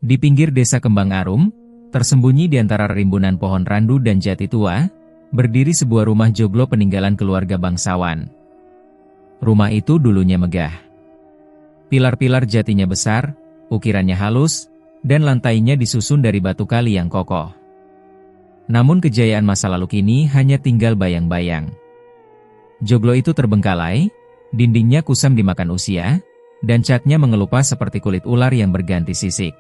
Di pinggir desa Kembang Arum, tersembunyi di antara rimbunan pohon randu dan jati tua, berdiri sebuah rumah joglo peninggalan keluarga bangsawan. Rumah itu dulunya megah. Pilar-pilar jatinya besar, ukirannya halus, dan lantainya disusun dari batu kali yang kokoh. Namun kejayaan masa lalu kini hanya tinggal bayang-bayang. Joglo itu terbengkalai, dindingnya kusam dimakan usia, dan catnya mengelupas seperti kulit ular yang berganti sisik.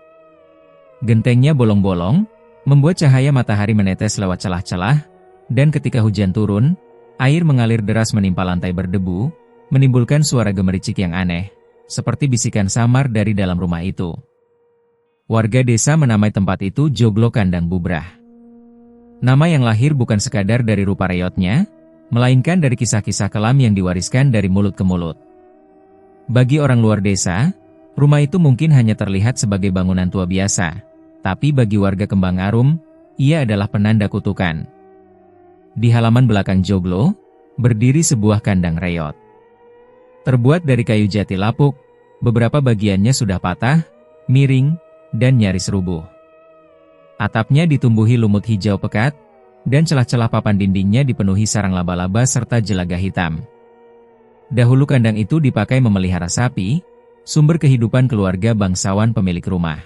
Gentengnya bolong-bolong, membuat cahaya matahari menetes lewat celah-celah, dan ketika hujan turun, air mengalir deras menimpa lantai berdebu, menimbulkan suara gemericik yang aneh, seperti bisikan samar dari dalam rumah itu. Warga desa menamai tempat itu Joglo Kandang Bubrah. Nama yang lahir bukan sekadar dari rupa reotnya, melainkan dari kisah-kisah kelam yang diwariskan dari mulut ke mulut. Bagi orang luar desa, rumah itu mungkin hanya terlihat sebagai bangunan tua biasa, tapi bagi warga Kembang Arum, ia adalah penanda kutukan. Di halaman belakang Joglo, berdiri sebuah kandang reot. Terbuat dari kayu jati lapuk, beberapa bagiannya sudah patah, miring, dan nyaris rubuh. Atapnya ditumbuhi lumut hijau pekat, dan celah-celah papan dindingnya dipenuhi sarang laba-laba serta jelaga hitam. Dahulu kandang itu dipakai memelihara sapi, sumber kehidupan keluarga bangsawan pemilik rumah.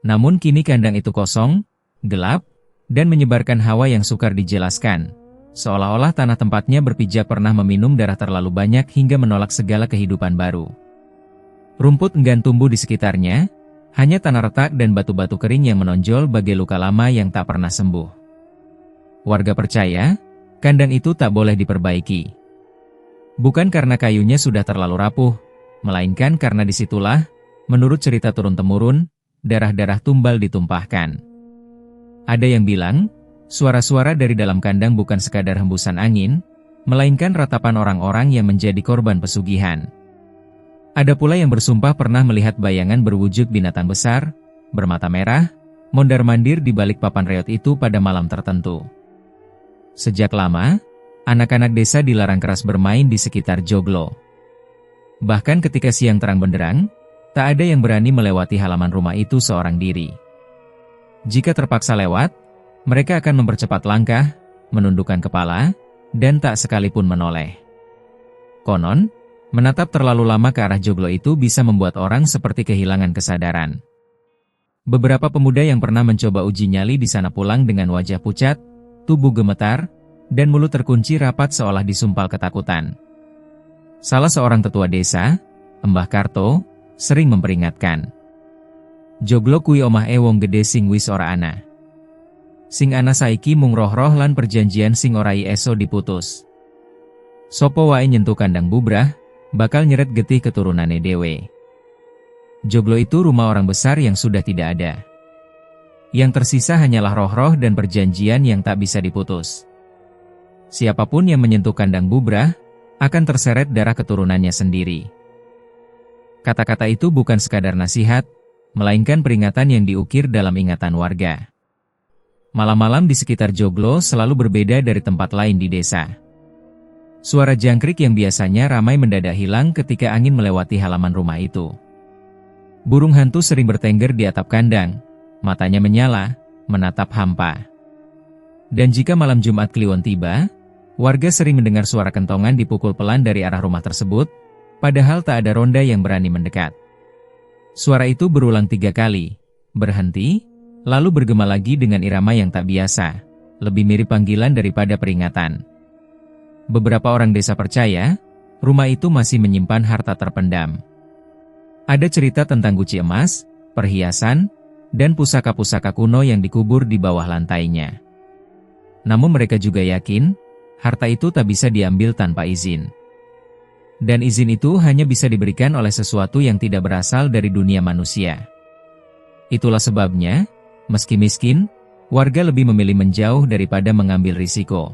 Namun kini kandang itu kosong, gelap, dan menyebarkan hawa yang sukar dijelaskan, seolah-olah tanah tempatnya berpijak pernah meminum darah terlalu banyak hingga menolak segala kehidupan baru. Rumput enggan tumbuh di sekitarnya, hanya tanah retak dan batu-batu kering yang menonjol bagai luka lama yang tak pernah sembuh. Warga percaya, kandang itu tak boleh diperbaiki. Bukan karena kayunya sudah terlalu rapuh, melainkan karena disitulah, menurut cerita turun-temurun, darah-darah tumbal ditumpahkan. Ada yang bilang, suara-suara dari dalam kandang bukan sekadar hembusan angin, melainkan ratapan orang-orang yang menjadi korban pesugihan. Ada pula yang bersumpah pernah melihat bayangan berwujud binatang besar, bermata merah, mondar-mandir di balik papan reot itu pada malam tertentu. Sejak lama, anak-anak desa dilarang keras bermain di sekitar Joglo. Bahkan ketika siang terang benderang, tak ada yang berani melewati halaman rumah itu seorang diri. Jika terpaksa lewat, mereka akan mempercepat langkah, menundukkan kepala, dan tak sekalipun menoleh. Konon, menatap terlalu lama ke arah Joglo itu bisa membuat orang seperti kehilangan kesadaran. Beberapa pemuda yang pernah mencoba uji nyali di sana pulang dengan wajah pucat, tubuh gemetar, dan mulut terkunci rapat seolah disumpal ketakutan. Salah seorang tetua desa, Mbah Karto, sering memperingatkan. Joglo kui omah wong gede sing wis ora ana. Sing ana saiki mung roh-roh lan perjanjian sing ora eso diputus. Sopo wae nyentuh kandang bubrah, bakal nyeret getih keturunane dewe. Joglo itu rumah orang besar yang sudah tidak ada. Yang tersisa hanyalah roh-roh dan perjanjian yang tak bisa diputus. Siapapun yang menyentuh kandang bubrah, akan terseret darah keturunannya sendiri. Kata-kata itu bukan sekadar nasihat, melainkan peringatan yang diukir dalam ingatan warga. Malam-malam di sekitar Joglo selalu berbeda dari tempat lain di desa. Suara jangkrik yang biasanya ramai mendadak hilang ketika angin melewati halaman rumah itu. Burung hantu sering bertengger di atap kandang, matanya menyala, menatap hampa. Dan jika malam Jumat Kliwon tiba, warga sering mendengar suara kentongan dipukul pelan dari arah rumah tersebut, padahal tak ada ronda yang berani mendekat. Suara itu berulang 3 kali, berhenti, lalu bergema lagi dengan irama yang tak biasa, lebih mirip panggilan daripada peringatan. Beberapa orang desa percaya, rumah itu masih menyimpan harta terpendam. Ada cerita tentang guci emas, perhiasan, dan pusaka-pusaka kuno yang dikubur di bawah lantainya. Namun mereka juga yakin, harta itu tak bisa diambil tanpa izin. Dan izin itu hanya bisa diberikan oleh sesuatu yang tidak berasal dari dunia manusia. Itulah sebabnya, meski miskin, warga lebih memilih menjauh daripada mengambil risiko.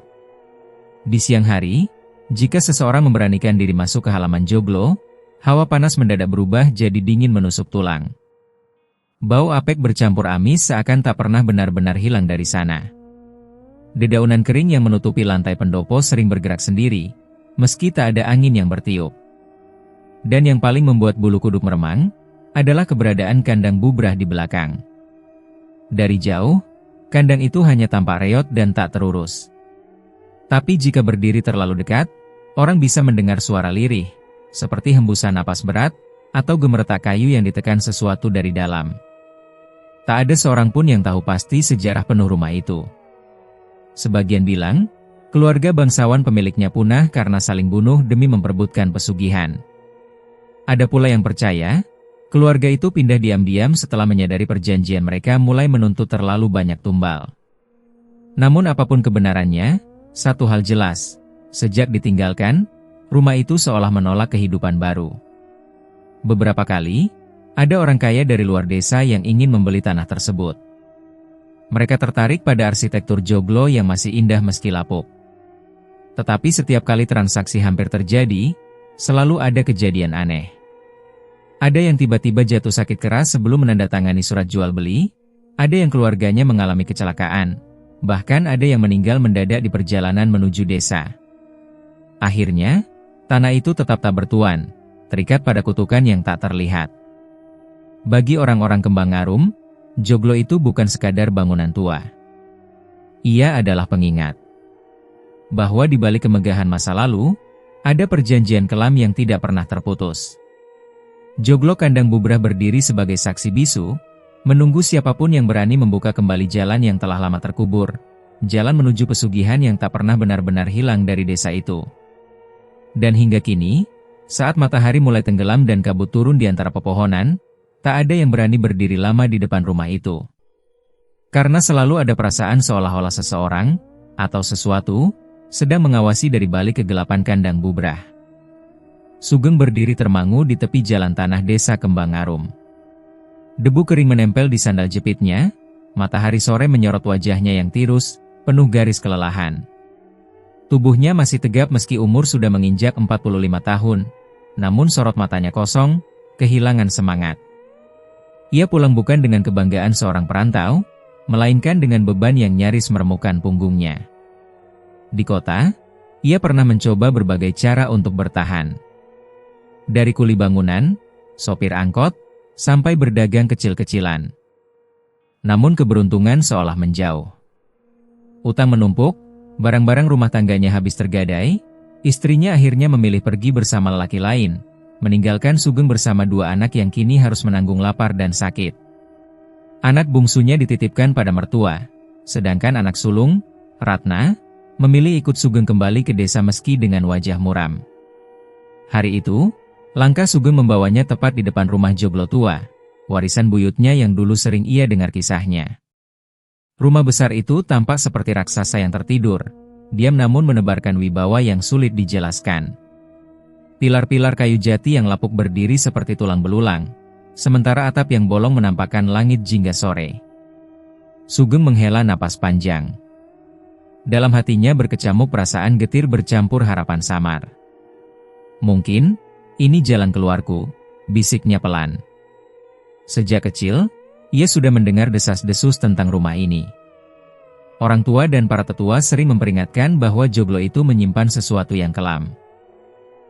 Di siang hari, jika seseorang memberanikan diri masuk ke halaman Joglo, hawa panas mendadak berubah jadi dingin menusuk tulang. Bau apek bercampur amis seakan tak pernah benar-benar hilang dari sana. Dedaunan kering yang menutupi lantai pendopo sering bergerak sendiri, meski tak ada angin yang bertiup. Dan yang paling membuat bulu kuduk meremang, adalah keberadaan kandang bubrah di belakang. Dari jauh, kandang itu hanya tampak reot dan tak terurus. Tapi jika berdiri terlalu dekat, orang bisa mendengar suara lirih, seperti hembusan napas berat, atau gemeretak kayu yang ditekan sesuatu dari dalam. Tak ada seorang pun yang tahu pasti sejarah penuh rumah itu. Sebagian bilang, keluarga bangsawan pemiliknya punah karena saling bunuh demi memperebutkan pesugihan. Ada pula yang percaya, keluarga itu pindah diam-diam setelah menyadari perjanjian mereka mulai menuntut terlalu banyak tumbal. Namun apapun kebenarannya, satu hal jelas, sejak ditinggalkan, rumah itu seolah menolak kehidupan baru. Beberapa kali, ada orang kaya dari luar desa yang ingin membeli tanah tersebut. Mereka tertarik pada arsitektur joglo yang masih indah meski lapuk. Tetapi setiap kali transaksi hampir terjadi, selalu ada kejadian aneh. Ada yang tiba-tiba jatuh sakit keras sebelum menandatangani surat jual beli, ada yang keluarganya mengalami kecelakaan, bahkan ada yang meninggal mendadak di perjalanan menuju desa. Akhirnya, tanah itu tetap tak bertuan, terikat pada kutukan yang tak terlihat. Bagi orang-orang Kembangarum, joglo itu bukan sekadar bangunan tua. Ia adalah pengingat bahwa di balik kemegahan masa lalu, ada perjanjian kelam yang tidak pernah terputus. Joglo kandang bubrah berdiri sebagai saksi bisu, menunggu siapapun yang berani membuka kembali jalan yang telah lama terkubur, jalan menuju pesugihan yang tak pernah benar-benar hilang dari desa itu. Dan hingga kini, saat matahari mulai tenggelam dan kabut turun di antara pepohonan, tak ada yang berani berdiri lama di depan rumah itu. Karena selalu ada perasaan seolah-olah seseorang, atau sesuatu, sedang mengawasi dari balik kegelapan kandang bubrah. Sugeng berdiri termangu di tepi jalan tanah desa Kembangarum. Debu kering menempel di sandal jepitnya, matahari sore menyorot wajahnya yang tirus, penuh garis kelelahan. Tubuhnya masih tegap meski umur sudah menginjak 45 tahun, namun sorot matanya kosong, kehilangan semangat. Ia pulang bukan dengan kebanggaan seorang perantau, melainkan dengan beban yang nyaris meremukkan punggungnya. Di kota, ia pernah mencoba berbagai cara untuk bertahan. Dari kuli bangunan, sopir angkot, sampai berdagang kecil-kecilan. Namun keberuntungan seolah menjauh. Utang menumpuk, barang-barang rumah tangganya habis tergadai, istrinya akhirnya memilih pergi bersama lelaki lain, meninggalkan Sugeng bersama dua anak yang kini harus menanggung lapar dan sakit. Anak bungsunya dititipkan pada mertua, sedangkan anak sulung, Ratna, memilih ikut Sugeng kembali ke desa meski dengan wajah muram. Hari itu, langkah Sugeng membawanya tepat di depan rumah joglo tua, warisan buyutnya yang dulu sering ia dengar kisahnya. Rumah besar itu tampak seperti raksasa yang tertidur, diam namun menebarkan wibawa yang sulit dijelaskan. Pilar-pilar kayu jati yang lapuk berdiri seperti tulang belulang, sementara atap yang bolong menampakkan langit jingga sore. Sugeng menghela napas panjang. Dalam hatinya berkecamuk perasaan getir bercampur harapan samar. Mungkin, ini jalan keluarku, bisiknya pelan. Sejak kecil, ia sudah mendengar desas-desus tentang rumah ini. Orang tua dan para tetua sering memperingatkan bahwa joglo itu menyimpan sesuatu yang kelam.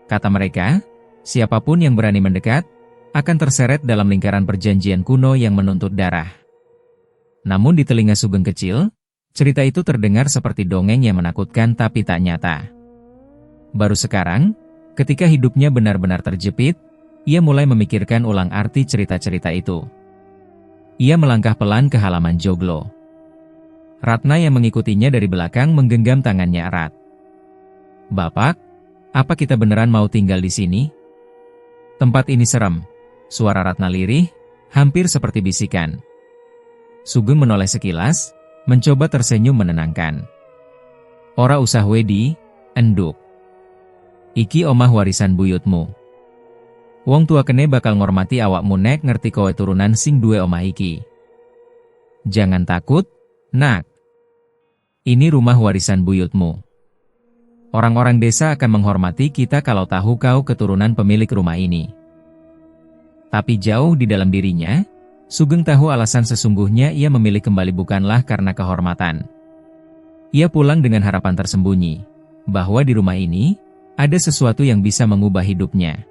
Kata mereka, siapapun yang berani mendekat, akan terseret dalam lingkaran perjanjian kuno yang menuntut darah. Namun di telinga Sugeng kecil, cerita itu terdengar seperti dongeng yang menakutkan tapi tak nyata. Baru sekarang, ketika hidupnya benar-benar terjepit, ia mulai memikirkan ulang arti cerita-cerita itu. Ia melangkah pelan ke halaman joglo. Ratna yang mengikutinya dari belakang menggenggam tangannya erat. "Bapak, apa kita beneran mau tinggal di sini? Tempat ini serem." Suara Ratna lirih, hampir seperti bisikan. Sugeng menoleh sekilas, mencoba tersenyum menenangkan. "Ora usah wedi, enduk. Iki omah warisan buyutmu. Wong tua kene bakal ngormati awakmu nek ngerti kowe turunan sing duwe omah iki. Jangan takut, nak. Ini rumah warisan buyutmu. Orang-orang desa akan menghormati kita kalau tahu kau keturunan pemilik rumah ini." Tapi jauh di dalam dirinya, Sugeng tahu alasan sesungguhnya ia memilih kembali bukanlah karena kehormatan. Ia pulang dengan harapan tersembunyi, bahwa di rumah ini, ada sesuatu yang bisa mengubah hidupnya.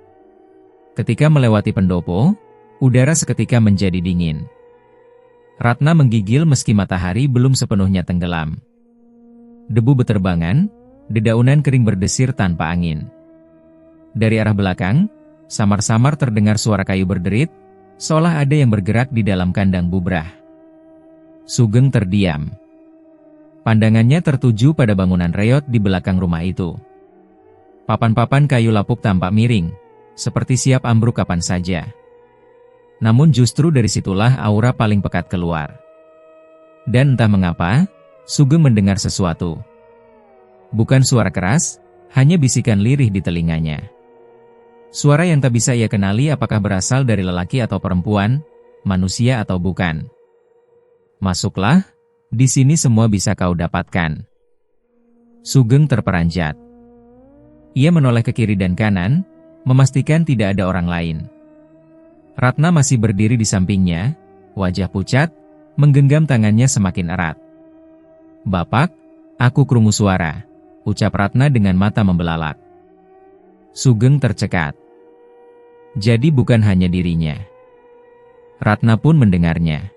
Ketika melewati pendopo, Udara seketika menjadi dingin. Ratna menggigil meski matahari belum sepenuhnya tenggelam. Debu beterbangan, dedaunan kering berdesir tanpa angin. Dari arah belakang, samar-samar terdengar suara kayu berderit, seolah ada yang bergerak di dalam kandang bubrah. Sugeng terdiam. Pandangannya tertuju pada bangunan reot di belakang rumah itu. Papan-papan kayu lapuk tampak miring, seperti siap ambruk kapan saja. Namun justru dari situlah aura paling pekat keluar. Dan entah mengapa, Sugeng mendengar sesuatu. Bukan suara keras, hanya bisikan lirih di telinganya. Suara yang tak bisa ia kenali apakah berasal dari lelaki atau perempuan, manusia atau bukan. Masuklah, di sini semua bisa kau dapatkan. Sugeng terperanjat. Ia menoleh ke kiri dan kanan, memastikan tidak ada orang lain. Ratna masih berdiri di sampingnya, wajah pucat, menggenggam tangannya semakin erat. "Bapak, aku krungu suara," ucap Ratna dengan mata membelalak. Sugeng tercekat. Jadi bukan hanya dirinya. Ratna pun mendengarnya.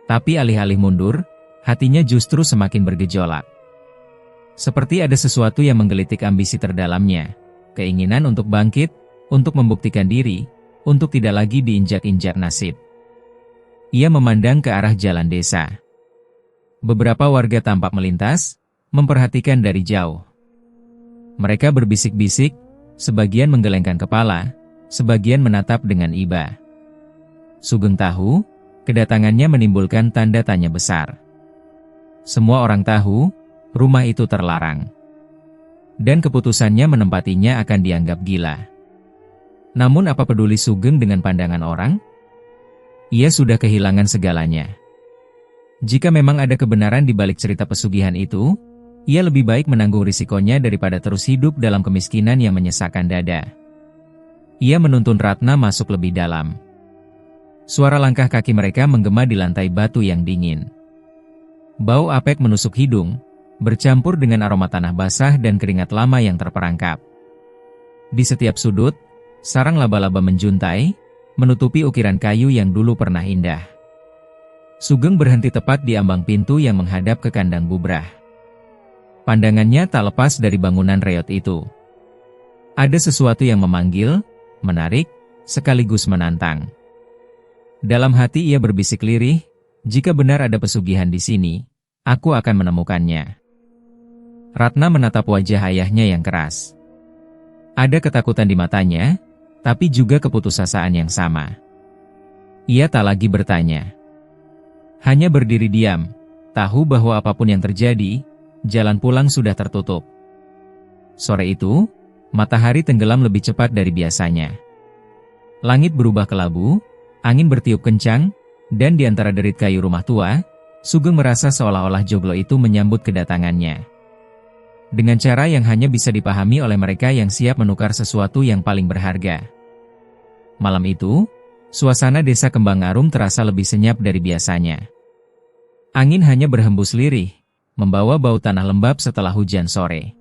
Tapi alih-alih mundur, hatinya justru semakin bergejolak. Seperti ada sesuatu yang menggelitik ambisi terdalamnya, keinginan untuk bangkit, untuk membuktikan diri, untuk tidak lagi diinjak-injak nasib. Ia memandang ke arah jalan desa. Beberapa warga tampak melintas, memperhatikan dari jauh. Mereka berbisik-bisik, sebagian menggelengkan kepala, sebagian menatap dengan iba. Sugeng tahu, kedatangannya menimbulkan tanda tanya besar. Semua orang tahu, rumah itu terlarang. Dan keputusannya menempatinya akan dianggap gila. Namun apa peduli Sugeng dengan pandangan orang? Ia sudah kehilangan segalanya. Jika memang ada kebenaran di balik cerita pesugihan itu, ia lebih baik menanggung risikonya daripada terus hidup dalam kemiskinan yang menyesakkan dada. Ia menuntun Ratna masuk lebih dalam. Suara langkah kaki mereka menggema di lantai batu yang dingin. Bau apek menusuk hidung, bercampur dengan aroma tanah basah dan keringat lama yang terperangkap. Di setiap sudut, sarang laba-laba menjuntai, menutupi ukiran kayu yang dulu pernah indah. Sugeng berhenti tepat di ambang pintu yang menghadap ke kandang bubrah. Pandangannya tak lepas dari bangunan reot itu. Ada sesuatu yang memanggil, menarik, sekaligus menantang. Dalam hati ia berbisik lirih, jika benar ada pesugihan di sini, aku akan menemukannya. Ratna menatap wajah ayahnya yang keras. Ada ketakutan di matanya, tapi juga keputusasaan yang sama. Ia tak lagi bertanya. Hanya berdiri diam, tahu bahwa apapun yang terjadi, jalan pulang sudah tertutup. Sore itu, matahari tenggelam lebih cepat dari biasanya. Langit berubah kelabu, angin bertiup kencang, dan di antara derit kayu rumah tua, Sugeng merasa seolah-olah joglo itu menyambut kedatangannya. Dengan cara yang hanya bisa dipahami oleh mereka yang siap menukar sesuatu yang paling berharga. Malam itu, suasana desa Kembang Arum terasa lebih senyap dari biasanya. Angin hanya berhembus lirih, membawa bau tanah lembab setelah hujan sore.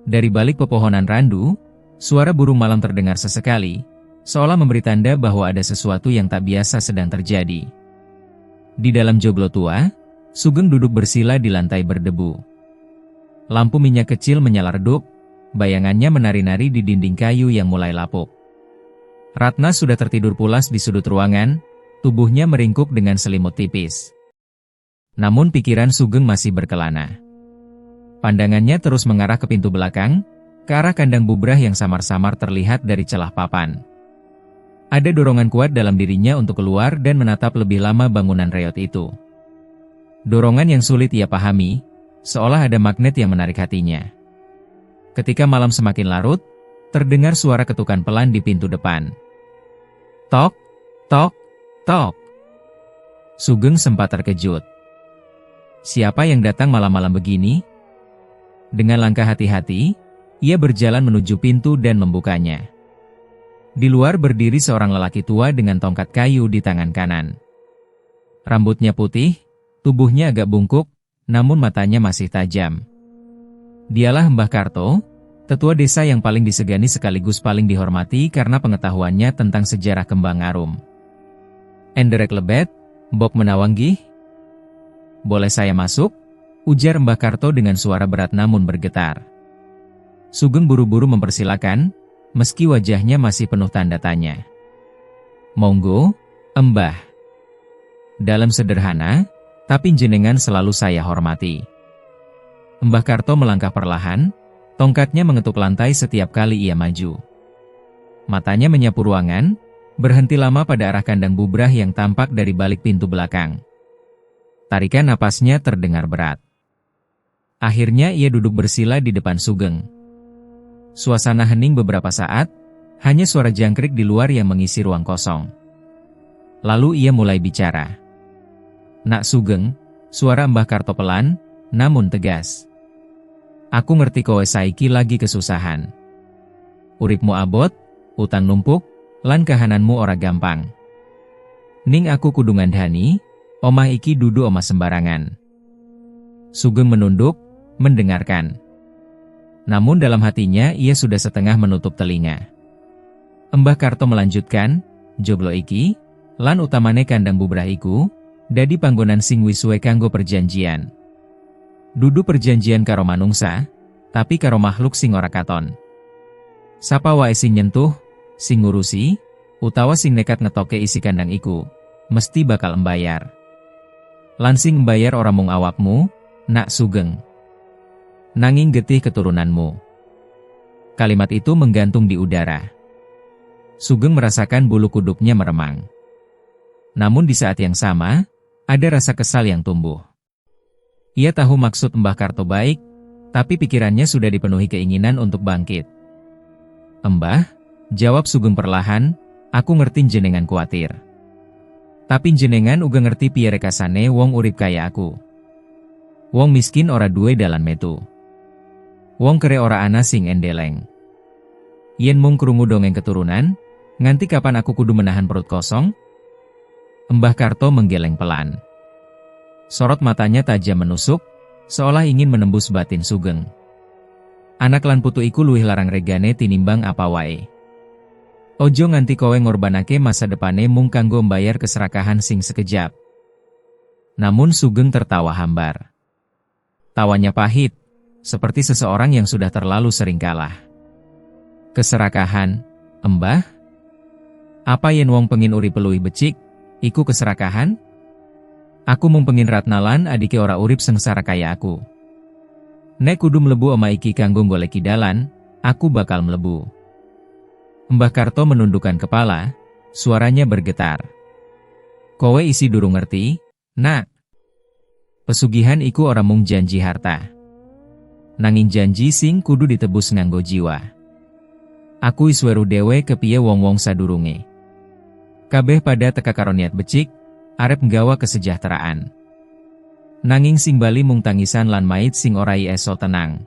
Dari balik pepohonan randu, suara burung malam terdengar sesekali, seolah memberi tanda bahwa ada sesuatu yang tak biasa sedang terjadi. Di dalam joglo tua, Sugeng duduk bersila di lantai berdebu. Lampu minyak kecil menyala redup, bayangannya menari-nari di dinding kayu yang mulai lapuk. Ratna sudah tertidur pulas di sudut ruangan, tubuhnya meringkuk dengan selimut tipis. Namun pikiran Sugeng masih berkelana. Pandangannya terus mengarah ke pintu belakang, ke arah kandang bubrah yang samar-samar terlihat dari celah papan. Ada dorongan kuat dalam dirinya untuk keluar dan menatap lebih lama bangunan reot itu. Dorongan yang sulit ia pahami, seolah ada magnet yang menarik hatinya. Ketika malam semakin larut, terdengar suara ketukan pelan di pintu depan. Tok, tok, tok. Sugeng sempat terkejut. Siapa yang datang malam-malam begini? Dengan langkah hati-hati, ia berjalan menuju pintu dan membukanya. Di luar berdiri seorang lelaki tua dengan tongkat kayu di tangan kanan. Rambutnya putih, tubuhnya agak bungkuk, namun matanya masih tajam. Dialah Mbah Karto, Tetua desa yang paling disegani sekaligus paling dihormati karena pengetahuannya tentang sejarah Kembang Arum. "Enderek lebet, Bok Menawanggih? Boleh saya masuk?" ujar Mbah Karto dengan suara berat namun bergetar. Sugeng buru-buru mempersilakan, meski wajahnya masih penuh tanda tanya. "Monggo, Embah. Dalam sederhana, tapi jenengan selalu saya hormati." Mbah Karto melangkah perlahan, tongkatnya mengetuk lantai setiap kali ia maju. Matanya menyapu ruangan, berhenti lama pada arah kandang bubrah yang tampak dari balik pintu belakang. Tarikan napasnya terdengar berat. Akhirnya ia duduk bersila di depan Sugeng. Suasana hening beberapa saat, hanya suara jangkrik di luar yang mengisi ruang kosong. Lalu ia mulai bicara. "Nak Sugeng," suara Mbah Karto pelan, namun tegas. "Aku ngerti kowe saiki lagi kesusahan. Uripmu abot, utang numpuk, lan kahananmu ora gampang. Ning aku kudu ngandhani, omah iki dudu omah sembarangan." Sugeng menunduk, mendengarkan. Namun dalam hatinya ia sudah setengah menutup telinga. Mbah Karto melanjutkan, "Joglo iki, lan utamane kandang bubrah iku, dadi panggonan sing wis suwe kanggo perjanjian. Dudu perjanjian karo manungsa, tapi karo makhluk sing ora katon. Sapa wae sing nyentuh, sing ngurusi, utawa sing nekat ngetoke isi kandang iku, mesti bakal mbayar. Lan sing mbayar ora mung awakmu, Nak Sugeng, nanging getih keturunanmu." Kalimat itu menggantung di udara. Sugeng merasakan bulu kuduknya meremang. Namun di saat yang sama, ada rasa kesal yang tumbuh. Ia tahu maksud Mbah Karto baik, tapi pikirannya sudah dipenuhi keinginan untuk bangkit. "Embah," jawab Sugeng perlahan, "aku ngerti jenengan kuatir. Tapi jenengan uga ngerti piye rekasane wong urip kaya aku. Wong miskin ora duwe dalan metu. Wong kere ora ana sing endeleng. Yen mung krungu dongeng keturunan, nganti kapan aku kudu menahan perut kosong?" Mbah Karto menggeleng pelan. Sorot matanya tajam menusuk, seolah ingin menembus batin Sugeng. "Anak lan putu iku luwih larang regane tinimbang apa wae. Ojo nganti kowe ngorbanake masa depane mung kanggo mbayar keserakahan sing sekejap." Namun Sugeng tertawa hambar. Tawanya pahit, seperti seseorang yang sudah terlalu sering kalah. "Keserakahan, Embah? Apa yen wong pengin urip luwih becik, iku keserakahan? Aku mung pengin Ratnalan adike ora urip sengsara kaya aku. Nek kudu mlebu omah iki kanggo goleki dalan, aku bakal mlebu." Mbah Karto menundukkan kepala, suaranya bergetar. "Kowe isi durung ngerti, Nak. Pesugihan iku ora mung janji harta. Nanging janji sing kudu ditebus nganggo jiwa. Aku wis weruh dhewe kepiye wong-wong sadurunge. Kabeh pada teka karo niat becik, arep nggawa kesejahteraan. Nanging sing bali mung tangisan lan mait sing ora iso tenang."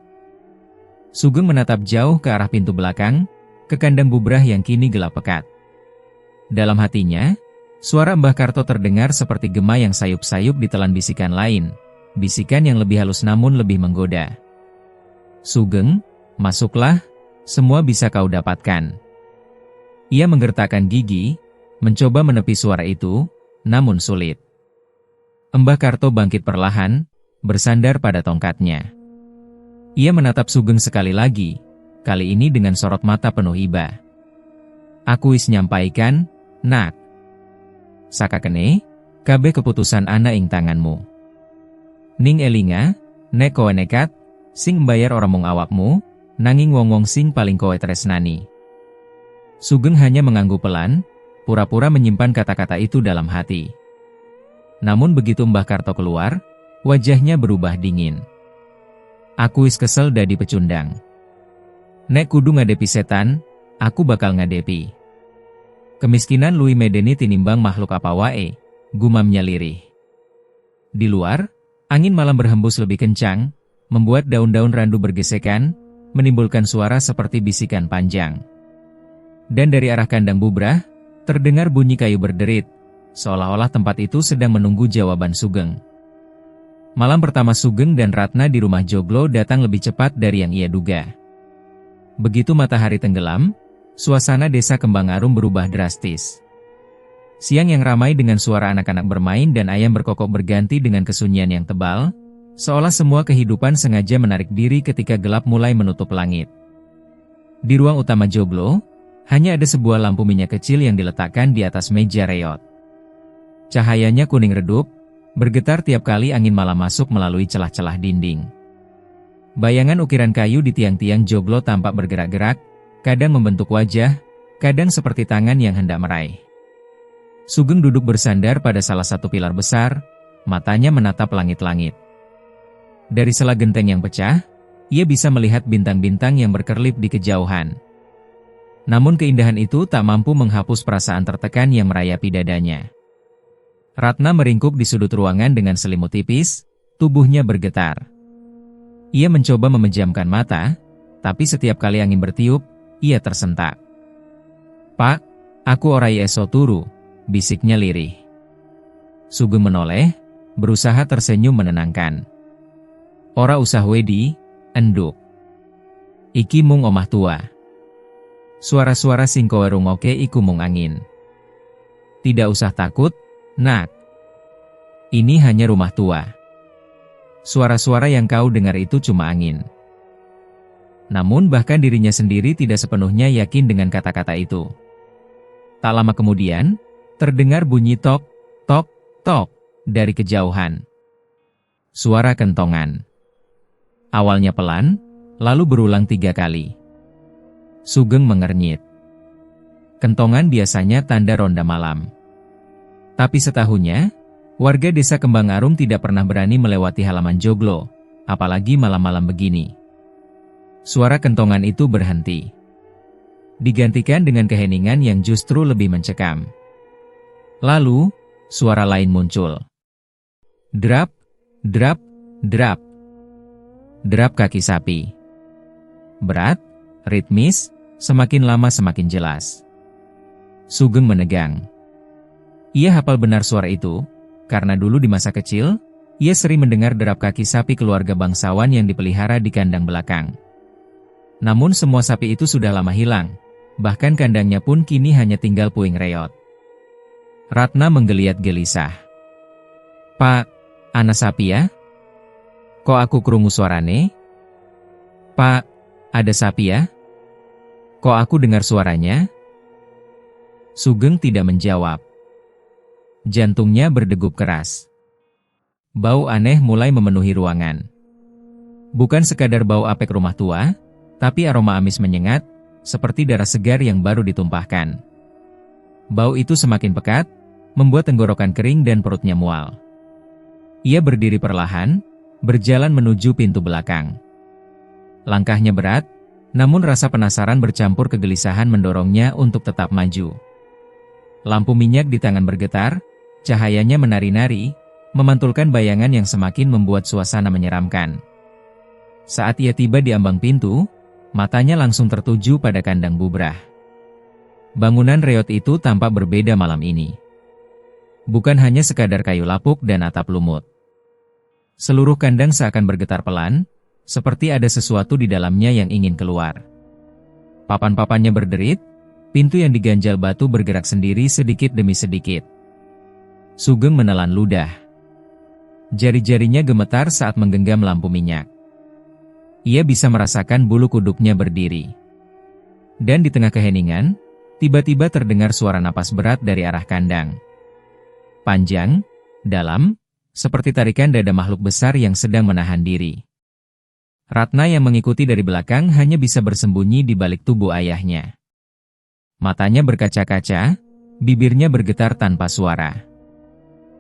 Sugeng menatap jauh ke arah pintu belakang, ke kandang bubrah yang kini gelap pekat. Dalam hatinya, suara Mbah Karto terdengar seperti gema yang sayup-sayup ditelan bisikan lain, bisikan yang lebih halus namun lebih menggoda. "Sugeng, masuklah, semua bisa kau dapatkan." Ia menggertakkan gigi, mencoba menepi suara itu, namun sulit. Mbah Karto bangkit perlahan, bersandar pada tongkatnya. Ia menatap Sugeng sekali lagi, kali ini dengan sorot mata penuh iba. "Aku wis nyampaikan, Nak. Sakakene, kabeh keputusan ana ing tanganmu. Ning elinga, nek kowe nekat, sing mbayar ora mung awakmu, nanging wong-wong sing paling kowe tresnani." Sugeng hanya mengangguk pelan, pura-pura menyimpan kata-kata itu dalam hati. Namun begitu Mbah Karto keluar, wajahnya berubah dingin. "Aku wis kesel dadi pecundang. Nek kudu ngadepi setan, aku bakal ngadepi. Kemiskinan luwih medeni tinimbang makhluk apa wae," gumamnya lirih. Di luar, angin malam berhembus lebih kencang, membuat daun-daun randu bergesekan, menimbulkan suara seperti bisikan panjang. Dan dari arah kandang bubrah, terdengar bunyi kayu berderit, seolah-olah tempat itu sedang menunggu jawaban Sugeng. Malam pertama Sugeng dan Ratna di rumah Joglo datang lebih cepat dari yang ia duga. Begitu matahari tenggelam, suasana desa Kembang Arum berubah drastis. Siang yang ramai dengan suara anak-anak bermain dan ayam berkokok berganti dengan kesunyian yang tebal, seolah semua kehidupan sengaja menarik diri ketika gelap mulai menutup langit. Di ruang utama joglo, hanya ada sebuah lampu minyak kecil yang diletakkan di atas meja reot. Cahayanya kuning redup, bergetar tiap kali angin malam masuk melalui celah-celah dinding. Bayangan ukiran kayu di tiang-tiang joglo tampak bergerak-gerak, kadang membentuk wajah, kadang seperti tangan yang hendak meraih. Sugeng duduk bersandar pada salah satu pilar besar, matanya menatap langit-langit. Dari sela genteng yang pecah, ia bisa melihat bintang-bintang yang berkerlip di kejauhan. Namun keindahan itu tak mampu menghapus perasaan tertekan yang merayapi dadanya. Ratna meringkuk di sudut ruangan dengan selimut tipis, tubuhnya bergetar. Ia mencoba memejamkan mata, tapi setiap kali angin bertiup, ia tersentak. "Pak, aku orai eso turu," bisiknya lirih. Sugeng menoleh, berusaha tersenyum menenangkan. "Ora usah wedi, enduk. Iki mung omah tua." Suara-suara sing kowe rungokke iku mung angin. "Tidak usah takut, nak. Ini hanya rumah tua. Suara-suara yang kau dengar itu cuma angin." Namun bahkan dirinya sendiri tidak sepenuhnya yakin dengan kata-kata itu. Tak lama kemudian, terdengar bunyi tok, tok, tok, dari kejauhan. Suara kentongan. Awalnya pelan, lalu berulang 3 kali. Sugeng mengernyit. Kentongan biasanya tanda ronda malam. Tapi setahunnya, warga desa Kembang Arum tidak pernah berani melewati halaman joglo, apalagi malam-malam begini. Suara kentongan itu berhenti. Digantikan dengan keheningan yang justru lebih mencekam. Lalu, suara lain muncul. Drap, drap, drap. Drap kaki sapi. Berat, ritmis, semakin lama semakin jelas. Sugeng menegang. Ia hafal benar suara itu, karena dulu di masa kecil, ia sering mendengar derap kaki sapi keluarga bangsawan yang dipelihara di kandang belakang. Namun semua sapi itu sudah lama hilang, bahkan kandangnya pun kini hanya tinggal puing reot. Ratna menggeliat gelisah. "Pak, ana sapi ya? Kok aku krungu suarane? Pak, ada sapi ya? Kok aku dengar suaranya?" Sugeng tidak menjawab. Jantungnya berdegup keras. Bau aneh mulai memenuhi ruangan. Bukan sekadar bau apek rumah tua, tapi aroma amis menyengat, seperti darah segar yang baru ditumpahkan. Bau itu semakin pekat, membuat tenggorokan kering dan perutnya mual. Ia berdiri perlahan, berjalan menuju pintu belakang. Langkahnya berat, namun rasa penasaran bercampur kegelisahan mendorongnya untuk tetap maju. Lampu minyak di tangan bergetar, cahayanya menari-nari, memantulkan bayangan yang semakin membuat suasana menyeramkan. Saat ia tiba di ambang pintu, matanya langsung tertuju pada kandang bubrah. Bangunan reot itu tampak berbeda malam ini. Bukan hanya sekadar kayu lapuk dan atap lumut. Seluruh kandang seakan bergetar pelan, seperti ada sesuatu di dalamnya yang ingin keluar. Papan-papannya berderit, pintu yang diganjal batu bergerak sendiri sedikit demi sedikit. Sugeng menelan ludah. Jari-jarinya gemetar saat menggenggam lampu minyak. Ia bisa merasakan bulu kuduknya berdiri. Dan di tengah keheningan, tiba-tiba terdengar suara napas berat dari arah kandang. Panjang, dalam, seperti tarikan dada makhluk besar yang sedang menahan diri. Ratna yang mengikuti dari belakang hanya bisa bersembunyi di balik tubuh ayahnya. Matanya berkaca-kaca, bibirnya bergetar tanpa suara.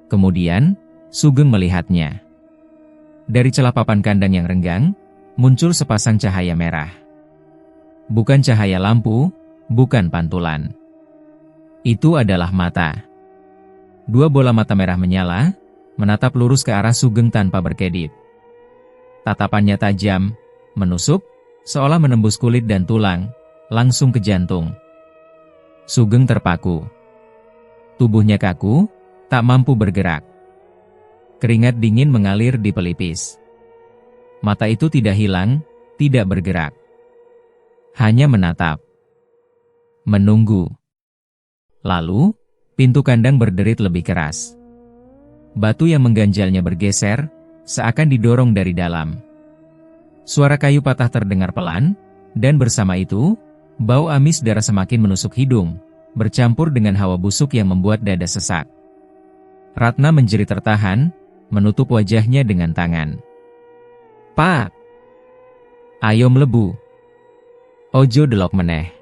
Kemudian, Sugeng melihatnya. Dari celah papan kandang yang renggang, muncul sepasang cahaya merah. Bukan cahaya lampu, bukan pantulan. Itu adalah mata. 2 bola mata merah menyala, menatap lurus ke arah Sugeng tanpa berkedip. Tatapannya tajam, menusuk, seolah menembus kulit dan tulang, langsung ke jantung. Sugeng terpaku. Tubuhnya kaku, tak mampu bergerak. Keringat dingin mengalir di pelipis. Mata itu tidak hilang, tidak bergerak. Hanya menatap. Menunggu. Lalu, pintu kandang berderit lebih keras. Batu yang mengganjalnya bergeser, seakan didorong dari dalam. Suara kayu patah terdengar pelan, dan bersama itu, bau amis darah semakin menusuk hidung, bercampur dengan hawa busuk yang membuat dada sesak. Ratna menjerit tertahan, menutup wajahnya dengan tangan. "Pak! Ayo mlebu. Ojo delok meneh.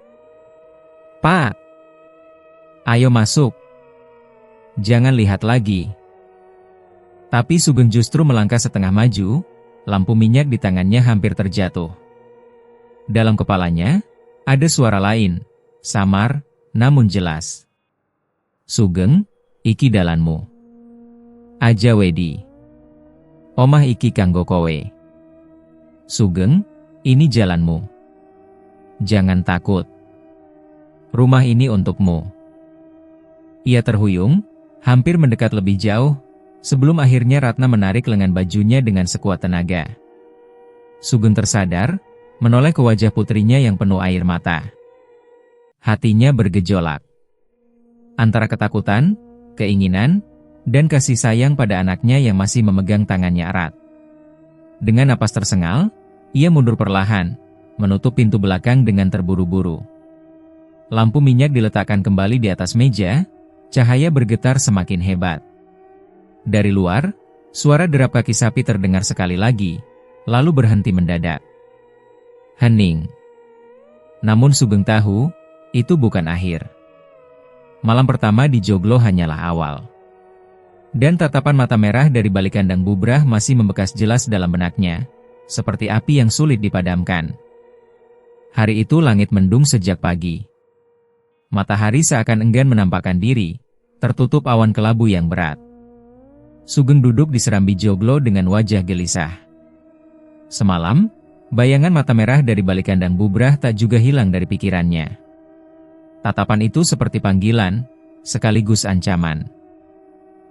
Pak! Ayo masuk. Jangan lihat lagi." Tapi Sugeng justru melangkah setengah maju, lampu minyak di tangannya hampir terjatuh. Dalam kepalanya, ada suara lain, samar, namun jelas. "Sugeng, iki dalanmu. Aja wedi. Omah iki kanggo kowe. Sugeng, ini jalanmu. Jangan takut. Rumah ini untukmu." Ia terhuyung, hampir mendekat lebih jauh, sebelum akhirnya Ratna menarik lengan bajunya dengan sekuat tenaga. Sugeng tersadar, menoleh ke wajah putrinya yang penuh air mata. Hatinya bergejolak. Antara ketakutan, keinginan, dan kasih sayang pada anaknya yang masih memegang tangannya erat. Dengan napas tersengal, ia mundur perlahan, menutup pintu belakang dengan terburu-buru. Lampu minyak diletakkan kembali di atas meja, cahaya bergetar semakin hebat. Dari luar, suara derap kaki sapi terdengar sekali lagi, lalu berhenti mendadak. Hening. Namun Sugeng tahu, itu bukan akhir. Malam pertama di Joglo hanyalah awal. Dan tatapan mata merah dari balik kandang bubrah masih membekas jelas dalam benaknya, seperti api yang sulit dipadamkan. Hari itu langit mendung sejak pagi. Matahari seakan enggan menampakkan diri, tertutup awan kelabu yang berat. Sugeng duduk di serambi Joglo dengan wajah gelisah. Semalam, bayangan mata merah dari balik kandang bubrah tak juga hilang dari pikirannya. Tatapan itu seperti panggilan, sekaligus ancaman.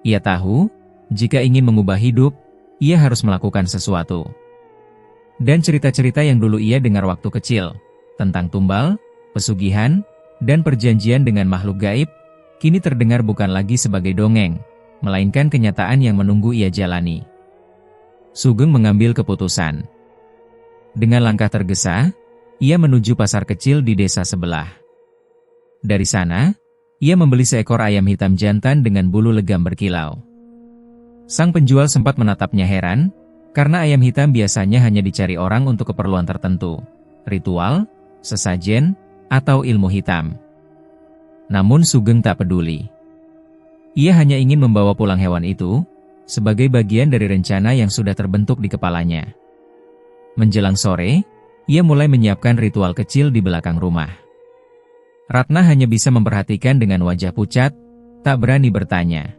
Ia tahu, jika ingin mengubah hidup, ia harus melakukan sesuatu. Dan cerita-cerita yang dulu ia dengar waktu kecil, tentang tumbal, pesugihan, dan perjanjian dengan makhluk gaib, kini terdengar bukan lagi sebagai dongeng, melainkan kenyataan yang menunggu ia jalani. Sugeng mengambil keputusan. Dengan langkah tergesa, ia menuju pasar kecil di desa sebelah. Dari sana, ia membeli seekor ayam hitam jantan dengan bulu legam berkilau. Sang penjual sempat menatapnya heran, karena ayam hitam biasanya hanya dicari orang untuk keperluan tertentu, ritual, sesajen, atau ilmu hitam. Namun Sugeng tak peduli. Ia hanya ingin membawa pulang hewan itu, sebagai bagian dari rencana yang sudah terbentuk di kepalanya. Menjelang sore, ia mulai menyiapkan ritual kecil di belakang rumah. Ratna hanya bisa memperhatikan dengan wajah pucat, tak berani bertanya.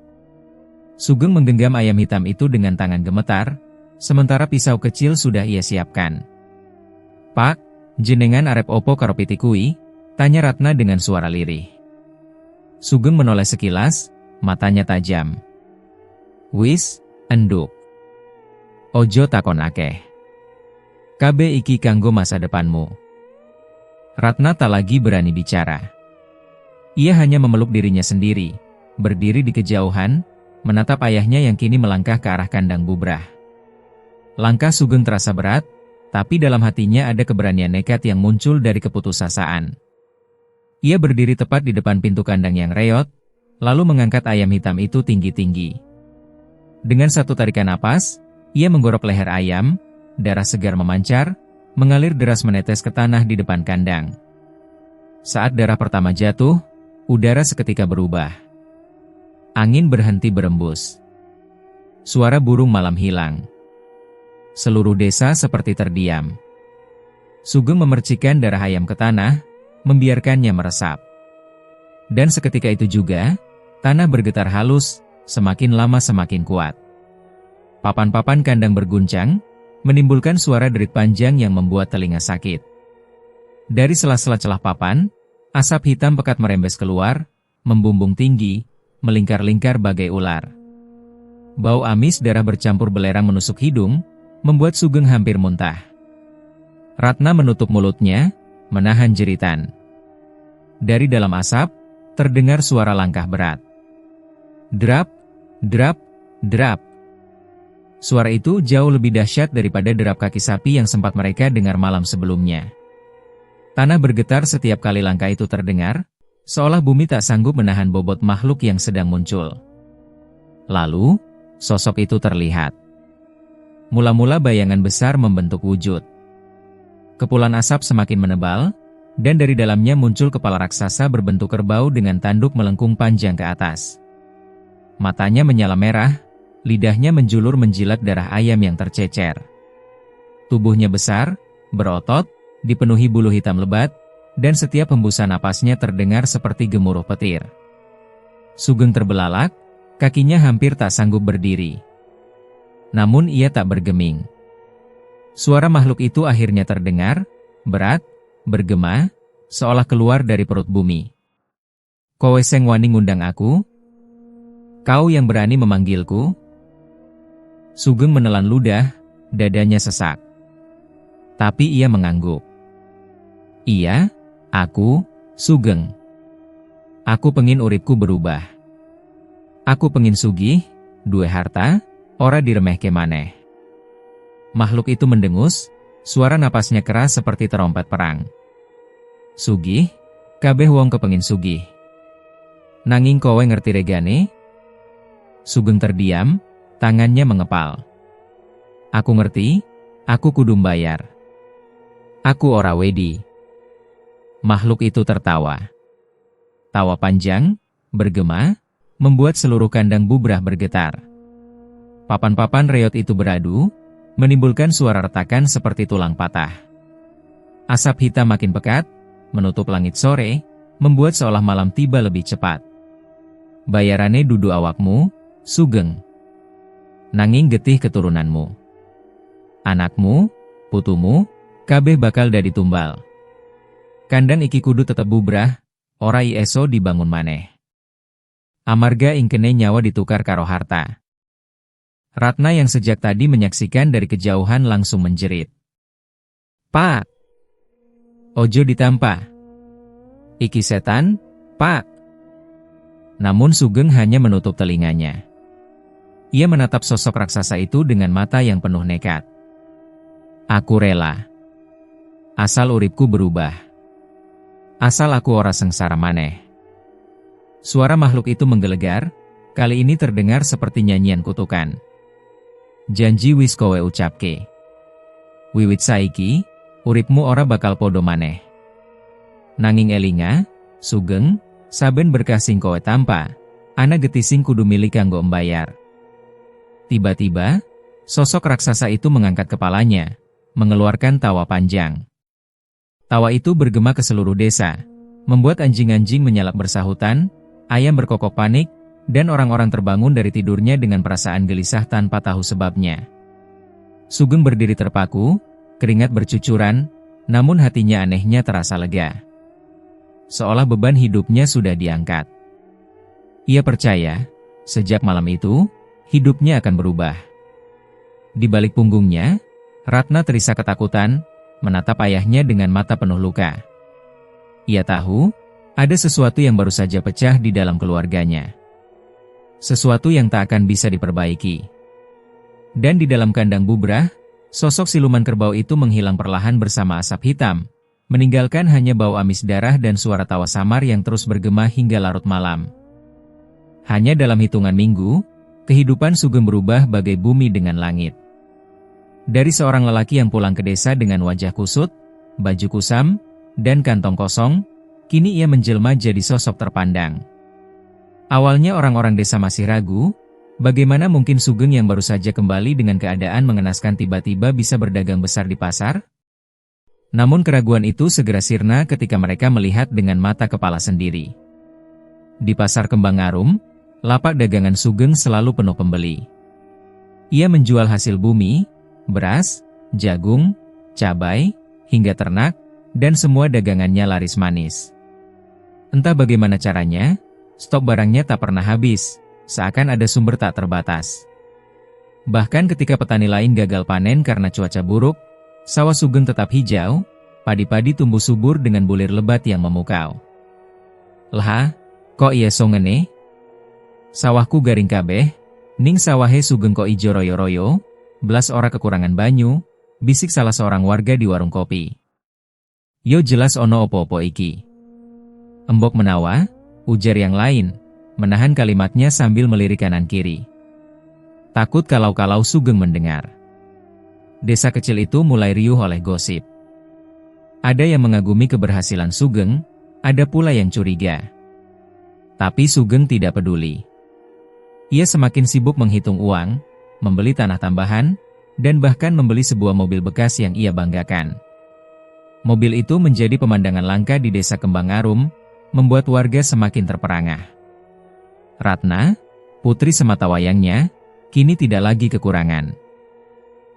Sugeng menggenggam ayam hitam itu dengan tangan gemetar, sementara pisau kecil sudah ia siapkan. "Pak, jenengan arep opo karo piti kui?" tanya Ratna dengan suara lirih. Sugeng menoleh sekilas, matanya tajam. "Wis, enduk. Ojo takon akeh. Kabeh iki kanggo masa depanmu." Ratna tak lagi berani bicara. Ia hanya memeluk dirinya sendiri, berdiri di kejauhan, menatap ayahnya yang kini melangkah ke arah kandang bubrah. Langkah Sugeng terasa berat, tapi dalam hatinya ada keberanian nekat yang muncul dari keputusasaan. Ia berdiri tepat di depan pintu kandang yang reot, lalu mengangkat ayam hitam itu tinggi-tinggi. Dengan satu tarikan napas, ia menggorok leher ayam, darah segar memancar, mengalir deras menetes ke tanah di depan kandang. Saat darah pertama jatuh, udara seketika berubah. Angin berhenti berembus. Suara burung malam hilang. Seluruh desa seperti terdiam. Sugeng memercikkan darah ayam ke tanah, membiarkannya meresap. Dan seketika itu juga, tanah bergetar halus, semakin lama semakin kuat. Papan-papan kandang berguncang, menimbulkan suara derit panjang yang membuat telinga sakit. Dari sela-sela celah papan, asap hitam pekat merembes keluar, membumbung tinggi, melingkar-lingkar bagai ular. Bau amis darah bercampur belerang menusuk hidung, membuat Sugeng hampir muntah. Ratna menutup mulutnya, menahan jeritan. Dari dalam asap, terdengar suara langkah berat. Drap, drap, drap. Suara itu jauh lebih dahsyat daripada derap kaki sapi yang sempat mereka dengar malam sebelumnya. Tanah bergetar setiap kali langkah itu terdengar, seolah bumi tak sanggup menahan bobot makhluk yang sedang muncul. Lalu, sosok itu terlihat. Mula-mula bayangan besar membentuk wujud. Kepulan asap semakin menebal, dan dari dalamnya muncul kepala raksasa berbentuk kerbau dengan tanduk melengkung panjang ke atas. Matanya menyala merah, lidahnya menjulur menjilat darah ayam yang tercecer. Tubuhnya besar, berotot, dipenuhi bulu hitam lebat, dan setiap hembusan napasnya terdengar seperti gemuruh petir. Sugeng terbelalak, kakinya hampir tak sanggup berdiri. Namun ia tak bergeming. Suara makhluk itu akhirnya terdengar, berat, bergema, seolah keluar dari perut bumi. Kowe sing wani ngundang aku? Kau yang berani memanggilku? Sugeng menelan ludah, dadanya sesak. Tapi ia mengangguk. Iya, aku, Sugeng. Aku pengin uripku berubah. Aku pengin sugih, duwe harta, ora diremehke maneh. Makhluk itu mendengus, suara napasnya keras seperti terompet perang. Sugih, kabeh wong kepengin sugih. Nanging kowe ngerti regane? Sugeng terdiam, tangannya mengepal. Aku ngerti, aku kudu mbayar. Aku ora wedi. Makhluk itu tertawa. Tawa panjang, bergema, membuat seluruh kandang bubrah bergetar. Papan-papan reot itu beradu, menimbulkan suara retakan seperti tulang patah. Asap hitam makin pekat, menutup langit sore, membuat seolah malam tiba lebih cepat. Bayarane dudu awakmu, Sugeng. Nanging getih keturunanmu. Anakmu, putumu, kabeh bakal dadi tumbal. Kandang iki kudu tetep bubrah, ora iso dibangun maneh. Amarga ingkene nyawa ditukar karo harta. Ratna yang sejak tadi menyaksikan dari kejauhan langsung menjerit. Pak! Ojo ditampa. Iki setan, Pak! Namun Sugeng hanya menutup telinganya. Ia menatap sosok raksasa itu dengan mata yang penuh nekat. Aku rela. Asal uripku berubah. Asal aku ora sengsara maneh. Suara makhluk itu menggelegar, kali ini terdengar seperti nyanyian kutukan. Janji wis kowe ucapke. Wiwit saiki, uripmu ora bakal podo maneh. Nanging elinga, Sugeng, saben berkah sing kowe tampa, ana getih sing kudu milik kanggo mbayar. Tiba-tiba, sosok raksasa itu mengangkat kepalanya, mengeluarkan tawa panjang. Tawa itu bergema ke seluruh desa, membuat anjing-anjing menyalak bersahutan, ayam berkokok panik, dan orang-orang terbangun dari tidurnya dengan perasaan gelisah tanpa tahu sebabnya. Sugeng berdiri terpaku, keringat bercucuran, namun hatinya anehnya terasa lega. Seolah beban hidupnya sudah diangkat. Ia percaya, sejak malam itu, hidupnya akan berubah. Di balik punggungnya, Ratna terisak ketakutan, menatap ayahnya dengan mata penuh luka. Ia tahu, ada sesuatu yang baru saja pecah di dalam keluarganya. Sesuatu yang tak akan bisa diperbaiki. Dan di dalam kandang bubrah, sosok siluman kerbau itu menghilang perlahan bersama asap hitam, meninggalkan hanya bau amis darah dan suara tawa samar yang terus bergema hingga larut malam. Hanya dalam hitungan minggu, kehidupan Sugeng berubah bagai bumi dengan langit. Dari seorang lelaki yang pulang ke desa dengan wajah kusut, baju kusam, dan kantong kosong, kini ia menjelma jadi sosok terpandang. Awalnya orang-orang desa masih ragu, bagaimana mungkin Sugeng yang baru saja kembali dengan keadaan mengenaskan tiba-tiba bisa berdagang besar di pasar? Namun keraguan itu segera sirna ketika mereka melihat dengan mata kepala sendiri. Di pasar Kembang Arum, lapak dagangan Sugeng selalu penuh pembeli. Ia menjual hasil bumi, beras, jagung, cabai, hingga ternak, dan semua dagangannya laris manis. Entah bagaimana caranya, stok barangnya tak pernah habis, seakan ada sumber tak terbatas. Bahkan ketika petani lain gagal panen karena cuaca buruk, sawah Sugeng tetap hijau, Padi-padi tumbuh subur dengan bulir lebat yang memukau. Lah, kok iya songene? Sawahku garing kabeh, ning sawahe Sugeng kok ijo royo-royo, belas ora kekurangan banyu, bisik salah seorang warga di warung kopi. Yo jelas ono opo-opo iki. Embok menawa, ujar yang lain, menahan kalimatnya sambil melirik kanan kiri. Takut kalau-kalau Sugeng mendengar. Desa kecil itu mulai riuh oleh gosip. Ada yang mengagumi keberhasilan Sugeng, ada pula yang curiga. Tapi Sugeng tidak peduli. Ia semakin sibuk menghitung uang, membeli tanah tambahan, dan bahkan membeli sebuah mobil bekas yang ia banggakan. Mobil itu menjadi pemandangan langka di desa Kembang Arum, membuat warga semakin terperangah. Ratna, putri sematawayangnya, kini tidak lagi kekurangan.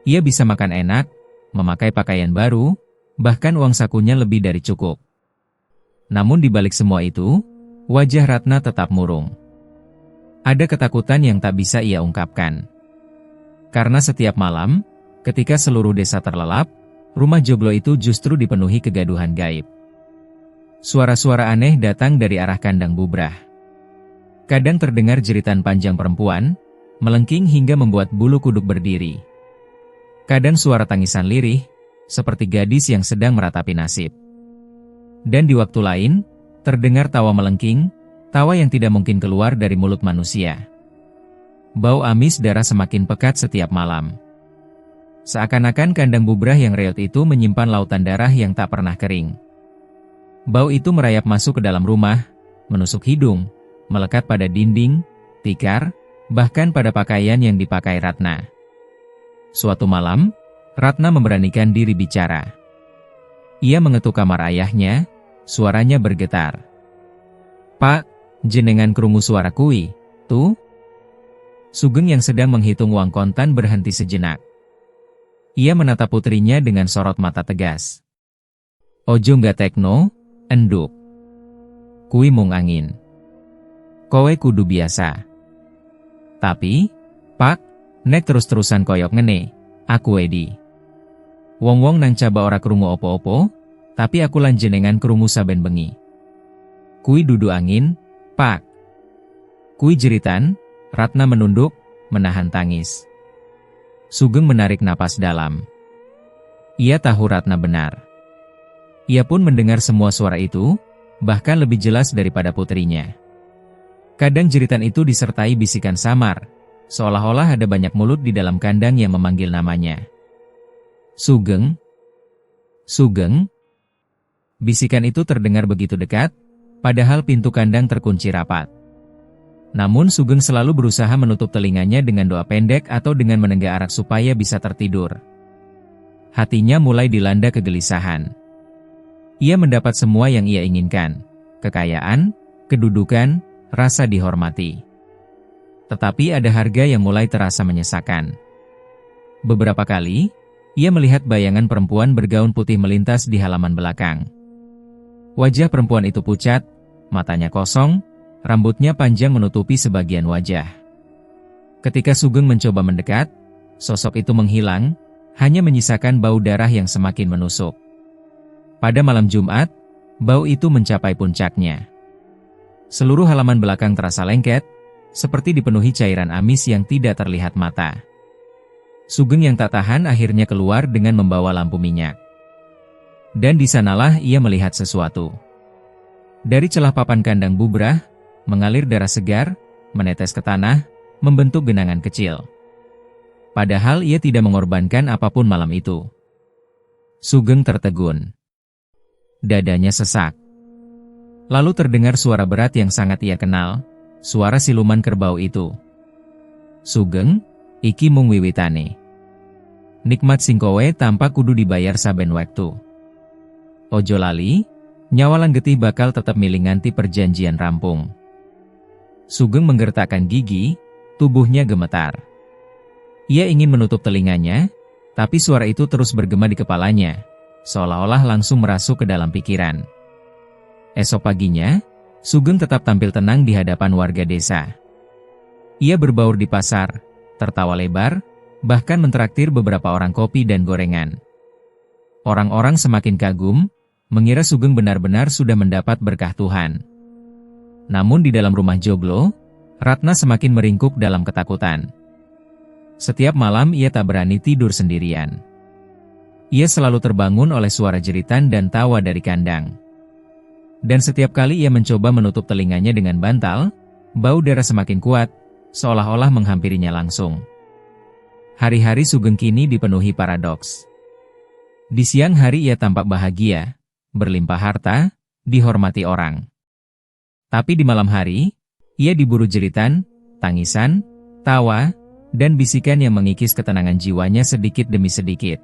Ia bisa makan enak, memakai pakaian baru, bahkan uang sakunya lebih dari cukup. Namun di balik semua itu, wajah Ratna tetap murung. Ada ketakutan yang tak bisa ia ungkapkan. Karena setiap malam, ketika seluruh desa terlelap, rumah joglo itu justru dipenuhi kegaduhan gaib. Suara-suara aneh datang dari arah kandang bubrah. Kadang terdengar jeritan panjang perempuan, melengking hingga membuat bulu kuduk berdiri. Kadang suara tangisan lirih, seperti gadis yang sedang meratapi nasib. Dan di waktu lain, terdengar tawa melengking, tawa yang tidak mungkin keluar dari mulut manusia. Bau amis darah semakin pekat setiap malam. Seakan-akan kandang bubrah yang reot itu menyimpan lautan darah yang tak pernah kering. Bau itu merayap masuk ke dalam rumah, menusuk hidung, melekat pada dinding, tikar, bahkan pada pakaian yang dipakai Ratna. Suatu malam, Ratna memberanikan diri bicara. Ia mengetuk kamar ayahnya, suaranya bergetar. "Pak, jenengan krungu suara kui, tuh?" Sugeng yang sedang menghitung uang kontan berhenti sejenak. Ia menatap putrinya dengan sorot mata tegas. "Ojo nggak tekno, enduk. Kui mung angin. Kowe kudu biasa." "Tapi, Pak, nek terus-terusan koyok ngene, aku wedi. Wong-wong nang caba ora krungu opo-opo, tapi aku lan jenengan krungu saben bengi. Kui dudu angin, Pak." "Kui jeritan." Ratna menunduk, menahan tangis. Sugeng menarik napas dalam. Ia tahu Ratna benar. Ia pun mendengar semua suara itu, bahkan lebih jelas daripada putrinya. Kadang jeritan itu disertai bisikan samar, seolah-olah ada banyak mulut di dalam kandang yang memanggil namanya. "Sugeng, Sugeng." Bisikan itu terdengar begitu dekat, padahal pintu kandang terkunci rapat. Namun Sugeng selalu berusaha menutup telinganya dengan doa pendek atau dengan menenggak arak supaya bisa tertidur. Hatinya mulai dilanda kegelisahan. Ia mendapat semua yang ia inginkan, kekayaan, kedudukan, rasa dihormati. Tetapi ada harga yang mulai terasa menyesakan. Beberapa kali, ia melihat bayangan perempuan bergaun putih melintas di halaman belakang. Wajah perempuan itu pucat, matanya kosong, rambutnya panjang menutupi sebagian wajah. Ketika Sugeng mencoba mendekat, sosok itu menghilang, hanya menyisakan bau darah yang semakin menusuk. Pada malam Jumat, bau itu mencapai puncaknya. Seluruh halaman belakang terasa lengket, seperti dipenuhi cairan amis yang tidak terlihat mata. Sugeng yang tak tahan akhirnya keluar dengan membawa lampu minyak. Dan di sanalah ia melihat sesuatu. Dari celah papan kandang bubrah, mengalir darah segar, menetes ke tanah, membentuk genangan kecil. Padahal ia tidak mengorbankan apapun malam itu. Sugeng tertegun. Dadanya sesak. Lalu terdengar suara berat yang sangat ia kenal, suara siluman kerbau itu. "Sugeng, iki mung wiwitane. Nikmat sing kowe tanpa kudu dibayar saben wektu. Ojo lali, nyawalan getih bakal tetap milih nganti perjanjian rampung." Sugeng menggertakkan gigi, tubuhnya gemetar. Ia ingin menutup telinganya, tapi suara itu terus bergema di kepalanya, seolah-olah langsung merasuk ke dalam pikiran. Esok paginya, Sugeng tetap tampil tenang di hadapan warga desa. Ia berbaur di pasar, tertawa lebar, bahkan mentraktir beberapa orang kopi dan gorengan. Orang-orang semakin kagum, mengira Sugeng benar-benar sudah mendapat berkah Tuhan. Namun di dalam rumah joglo, Ratna semakin meringkuk dalam ketakutan. Setiap malam ia tak berani tidur sendirian. Ia selalu terbangun oleh suara jeritan dan tawa dari kandang. Dan setiap kali ia mencoba menutup telinganya dengan bantal, bau darah semakin kuat, seolah-olah menghampirinya langsung. Hari-hari Sugeng kini dipenuhi paradoks. Di siang hari ia tampak bahagia, berlimpah harta, dihormati orang. Tapi di malam hari, ia diburu jeritan, tangisan, tawa, dan bisikan yang mengikis ketenangan jiwanya sedikit demi sedikit.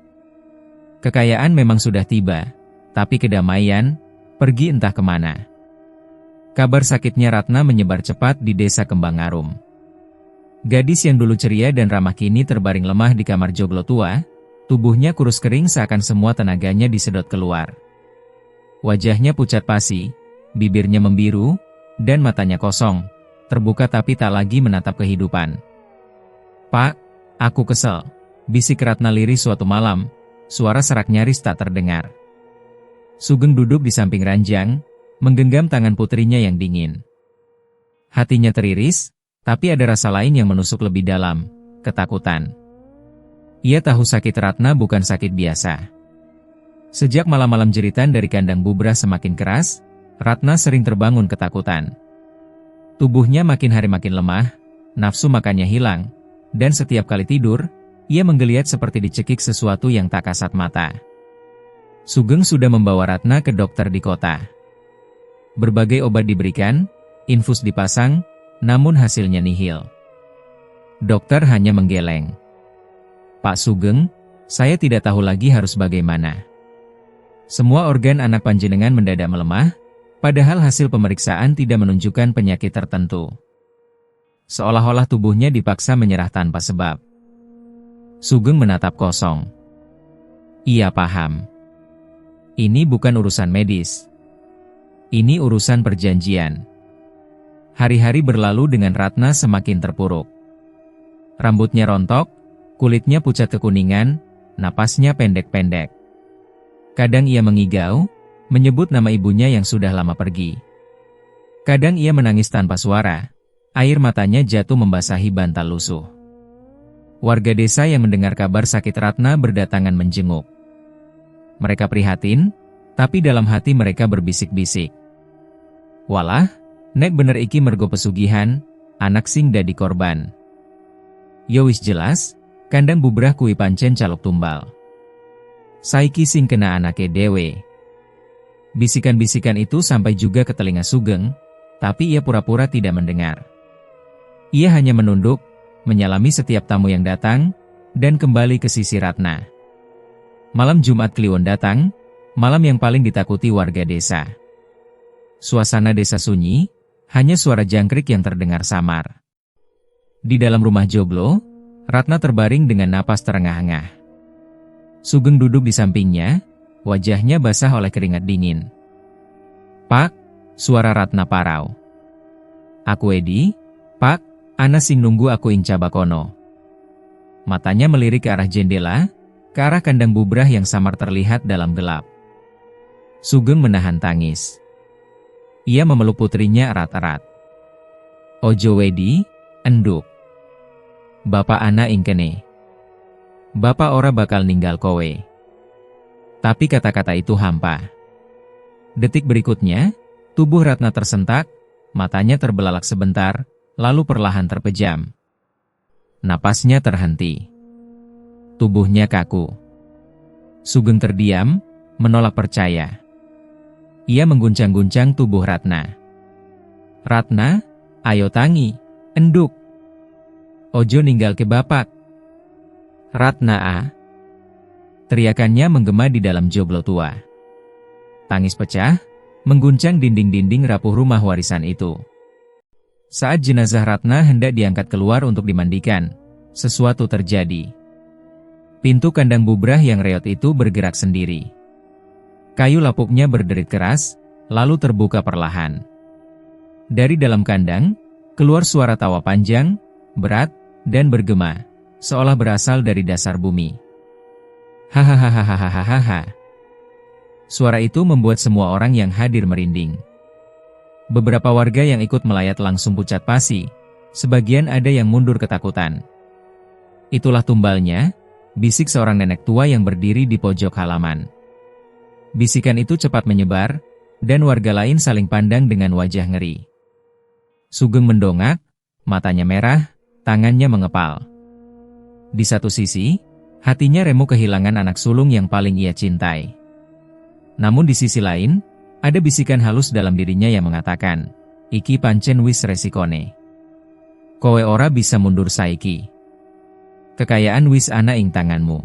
Kekayaan memang sudah tiba, tapi kedamaian pergi entah kemana. Kabar sakitnya Ratna menyebar cepat di desa Kembangarum. Gadis yang dulu ceria dan ramah kini terbaring lemah di kamar joglo tua, tubuhnya kurus kering seakan semua tenaganya disedot keluar. Wajahnya pucat pasi, bibirnya membiru, dan matanya kosong, terbuka tapi tak lagi menatap kehidupan. "Pak, aku kesel," bisik Ratna lirih suatu malam, suara serak nyaris tak terdengar. Sugeng duduk di samping ranjang, menggenggam tangan putrinya yang dingin. Hatinya teriris, tapi ada rasa lain yang menusuk lebih dalam, ketakutan. Ia tahu sakit Ratna bukan sakit biasa. Sejak malam-malam jeritan dari kandang bubrah semakin keras, Ratna sering terbangun ketakutan. Tubuhnya makin hari makin lemah, nafsu makannya hilang, dan setiap kali tidur, ia menggeliat seperti dicekik sesuatu yang tak kasat mata. Sugeng sudah membawa Ratna ke dokter di kota. Berbagai obat diberikan, infus dipasang, namun hasilnya nihil. Dokter hanya menggeleng. "Pak Sugeng, saya tidak tahu lagi harus bagaimana. Semua organ anak panjenengan mendadak melemah, padahal hasil pemeriksaan tidak menunjukkan penyakit tertentu." Seolah-olah tubuhnya dipaksa menyerah tanpa sebab. Sugeng menatap kosong. Ia paham. Ini bukan urusan medis. Ini urusan perjanjian. Hari-hari berlalu dengan Ratna semakin terpuruk. Rambutnya rontok, kulitnya pucat kekuningan, napasnya pendek-pendek. Kadang ia mengigau, menyebut nama ibunya yang sudah lama pergi. Kadang ia menangis tanpa suara, air matanya jatuh membasahi bantal lusuh. Warga desa yang mendengar kabar sakit Ratna berdatangan menjenguk. Mereka prihatin, tapi dalam hati mereka berbisik-bisik. "Walah, nek bener iki mergo pesugihan, anak sing dadi korban. Yo wis jelas, kandang bubrah kui pancen calok tumbal. Saiki sing kena anake dewe." Bisikan-bisikan itu sampai juga ke telinga Sugeng, tapi ia pura-pura tidak mendengar. Ia hanya menunduk, menyalami setiap tamu yang datang, dan kembali ke sisi Ratna. Malam Jumat Kliwon datang, malam yang paling ditakuti warga desa. Suasana desa sunyi, hanya suara jangkrik yang terdengar samar. Di dalam rumah joglo, Ratna terbaring dengan napas terengah-engah. Sugeng duduk di sampingnya, wajahnya basah oleh keringat dingin. "Pak," suara Ratna parau. "Aku Edi, Pak, ana sing nunggu aku ing cabakono." Matanya melirik ke arah jendela, ke arah kandang bubrah yang samar terlihat dalam gelap. Sugeng menahan tangis. Ia memeluk putrinya erat-erat. "Ojo Wedi, enduk. Bapak ana ing kene. Bapak ora bakal ninggal kowe." Tapi kata-kata itu hampa. Detik berikutnya, tubuh Ratna tersentak, matanya terbelalak sebentar, lalu perlahan terpejam. Napasnya terhenti. Tubuhnya kaku. Sugeng terdiam, menolak percaya. Ia mengguncang-guncang tubuh Ratna. "Ratna, ayo tangi, enduk. Ojo ninggal ke bapak. Ratna a." Teriakannya menggema di dalam joglo tua. Tangis pecah, mengguncang dinding-dinding rapuh rumah warisan itu. Saat jenazah Ratna hendak diangkat keluar untuk dimandikan, sesuatu terjadi. Pintu kandang bubrah yang reot itu bergerak sendiri. Kayu lapuknya berderit keras, lalu terbuka perlahan. Dari dalam kandang, keluar suara tawa panjang, berat, dan bergema, seolah berasal dari dasar bumi. "Hahaha, Suara itu membuat semua orang yang hadir merinding. Beberapa warga yang ikut melayat langsung pucat pasi, sebagian ada yang mundur ketakutan. Itulah tumbalnya, bisik seorang nenek tua yang berdiri di pojok halaman. Bisikan itu cepat menyebar, dan warga lain saling pandang dengan wajah ngeri. Sugeng mendongak, matanya merah, tangannya mengepal. Di satu sisi, hatinya remuk kehilangan anak sulung yang paling ia cintai. Namun di sisi lain, ada bisikan halus dalam dirinya yang mengatakan, "Iki pancen wis resikone. Kowe ora bisa mundur saiki. Kekayaan wis ana ing tanganmu.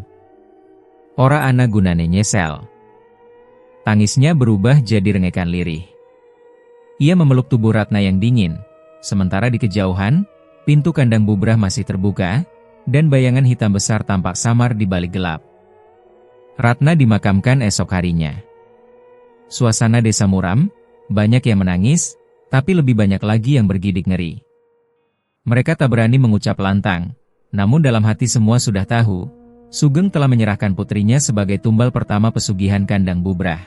Ora ana gunane nyesel." Tangisnya berubah jadi rengekan lirih. Ia memeluk tubuh Ratna yang dingin, sementara di kejauhan, pintu kandang bubrah masih terbuka, dan bayangan hitam besar tampak samar di balik gelap. Ratna dimakamkan esok harinya. Suasana desa muram, banyak yang menangis, tapi lebih banyak lagi yang bergidik ngeri. Mereka tak berani mengucap lantang, namun dalam hati semua sudah tahu, Sugeng telah menyerahkan putrinya sebagai tumbal pertama pesugihan kandang bubrah.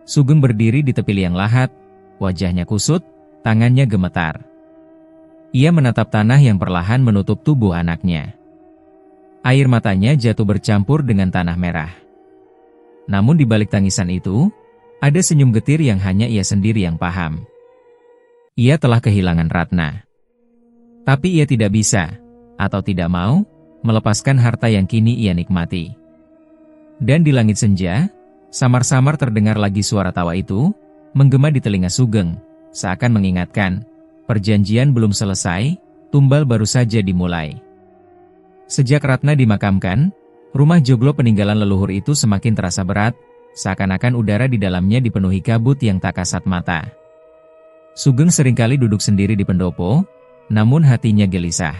Sugeng berdiri di tepi liang lahat, wajahnya kusut, tangannya gemetar. Ia menatap tanah yang perlahan menutup tubuh anaknya. Air matanya jatuh bercampur dengan tanah merah. Namun di balik tangisan itu, ada senyum getir yang hanya ia sendiri yang paham. Ia telah kehilangan Ratna. Tapi ia tidak bisa, atau tidak mau, melepaskan harta yang kini ia nikmati. Dan di langit senja, samar-samar terdengar lagi suara tawa itu, menggema di telinga Sugeng, seakan mengingatkan, perjanjian belum selesai, tumbal baru saja dimulai. Sejak Ratna dimakamkan, rumah joglo peninggalan leluhur itu semakin terasa berat, seakan-akan udara di dalamnya dipenuhi kabut yang tak kasat mata. Sugeng seringkali duduk sendiri di pendopo, namun hatinya gelisah.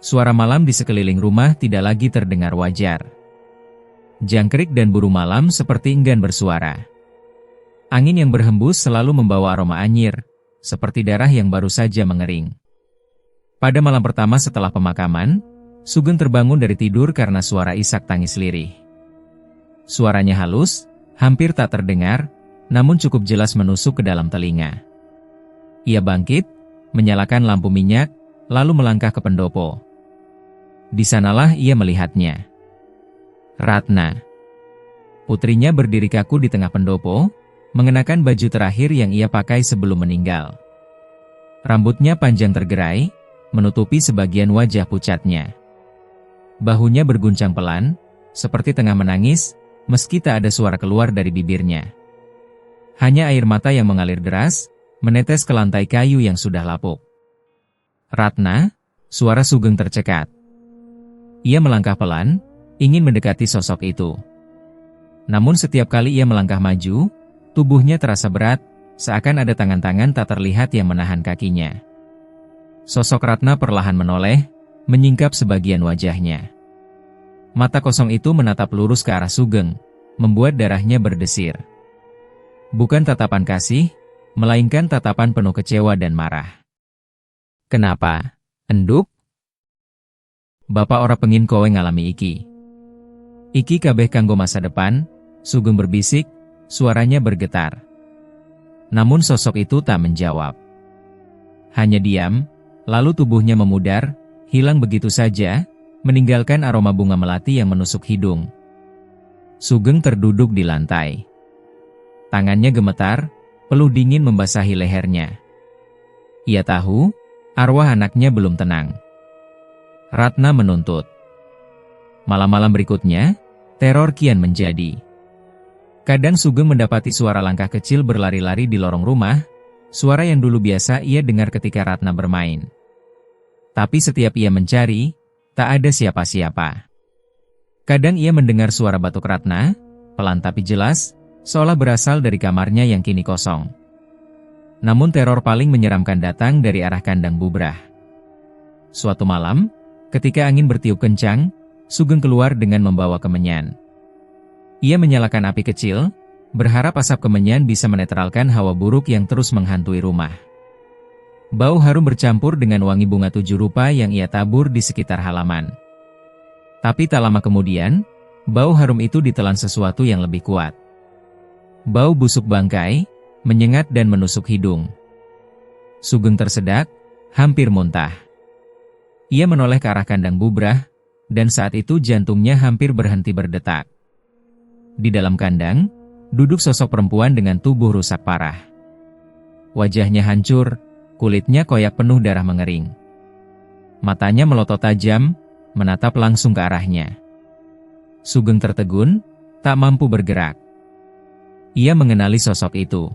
Suara malam di sekeliling rumah tidak lagi terdengar wajar. Jangkrik dan burung malam seperti enggan bersuara. Angin yang berhembus selalu membawa aroma anyir, seperti darah yang baru saja mengering. Pada malam pertama setelah pemakaman, Sugeng terbangun dari tidur karena suara isak tangis lirih. Suaranya halus, hampir tak terdengar, namun cukup jelas menusuk ke dalam telinga. Ia bangkit, menyalakan lampu minyak, lalu melangkah ke pendopo. Di sanalah ia melihatnya. Ratna. Putrinya berdiri kaku di tengah pendopo, mengenakan baju terakhir yang ia pakai sebelum meninggal. Rambutnya panjang tergerai, menutupi sebagian wajah pucatnya. Bahunya berguncang pelan, seperti tengah menangis, meski tak ada suara keluar dari bibirnya. Hanya air mata yang mengalir deras, menetes ke lantai kayu yang sudah lapuk. Ratna, suara Sugeng tercekat. Ia melangkah pelan, ingin mendekati sosok itu. Namun setiap kali ia melangkah maju, tubuhnya terasa berat, seakan ada tangan-tangan tak terlihat yang menahan kakinya. Sosok Ratna perlahan menoleh, menyingkap sebagian wajahnya. Mata kosong itu menatap lurus ke arah Sugeng, membuat darahnya berdesir. Bukan tatapan kasih, melainkan tatapan penuh kecewa dan marah. "Kenapa, enduk? Bapak ora pengin kowe ngalami iki. Iki kabeh kanggo masa depan," Sugeng berbisik, suaranya bergetar. Namun sosok itu tak menjawab. Hanya diam, lalu tubuhnya memudar, hilang begitu saja, meninggalkan aroma bunga melati yang menusuk hidung. Sugeng terduduk di lantai. Tangannya gemetar, peluh dingin membasahi lehernya. Ia tahu, arwah anaknya belum tenang. Ratna menuntut. Malam-malam berikutnya, teror kian menjadi. Kadang Sugeng mendapati suara langkah kecil berlari-lari di lorong rumah, suara yang dulu biasa ia dengar ketika Ratna bermain. Tapi setiap ia mencari, tak ada siapa-siapa. Kadang ia mendengar suara batuk Ratna, pelan tapi jelas, seolah berasal dari kamarnya yang kini kosong. Namun teror paling menyeramkan datang dari arah kandang bubrah. Suatu malam, ketika angin bertiup kencang, Sugeng keluar dengan membawa kemenyan. Ia menyalakan api kecil, berharap asap kemenyan bisa menetralkan hawa buruk yang terus menghantui rumah. Bau harum bercampur dengan wangi bunga 7 rupa yang ia tabur di sekitar halaman. Tapi tak lama kemudian, bau harum itu ditelan sesuatu yang lebih kuat. Bau busuk bangkai menyengat dan menusuk hidung. Sugeng tersedak, hampir muntah. Ia menoleh ke arah kandang bubrah, dan saat itu jantungnya hampir berhenti berdetak. Di dalam kandang, duduk sosok perempuan dengan tubuh rusak parah. Wajahnya hancur, kulitnya koyak penuh darah mengering. Matanya melotot tajam, menatap langsung ke arahnya. Sugeng tertegun, tak mampu bergerak. Ia mengenali sosok itu.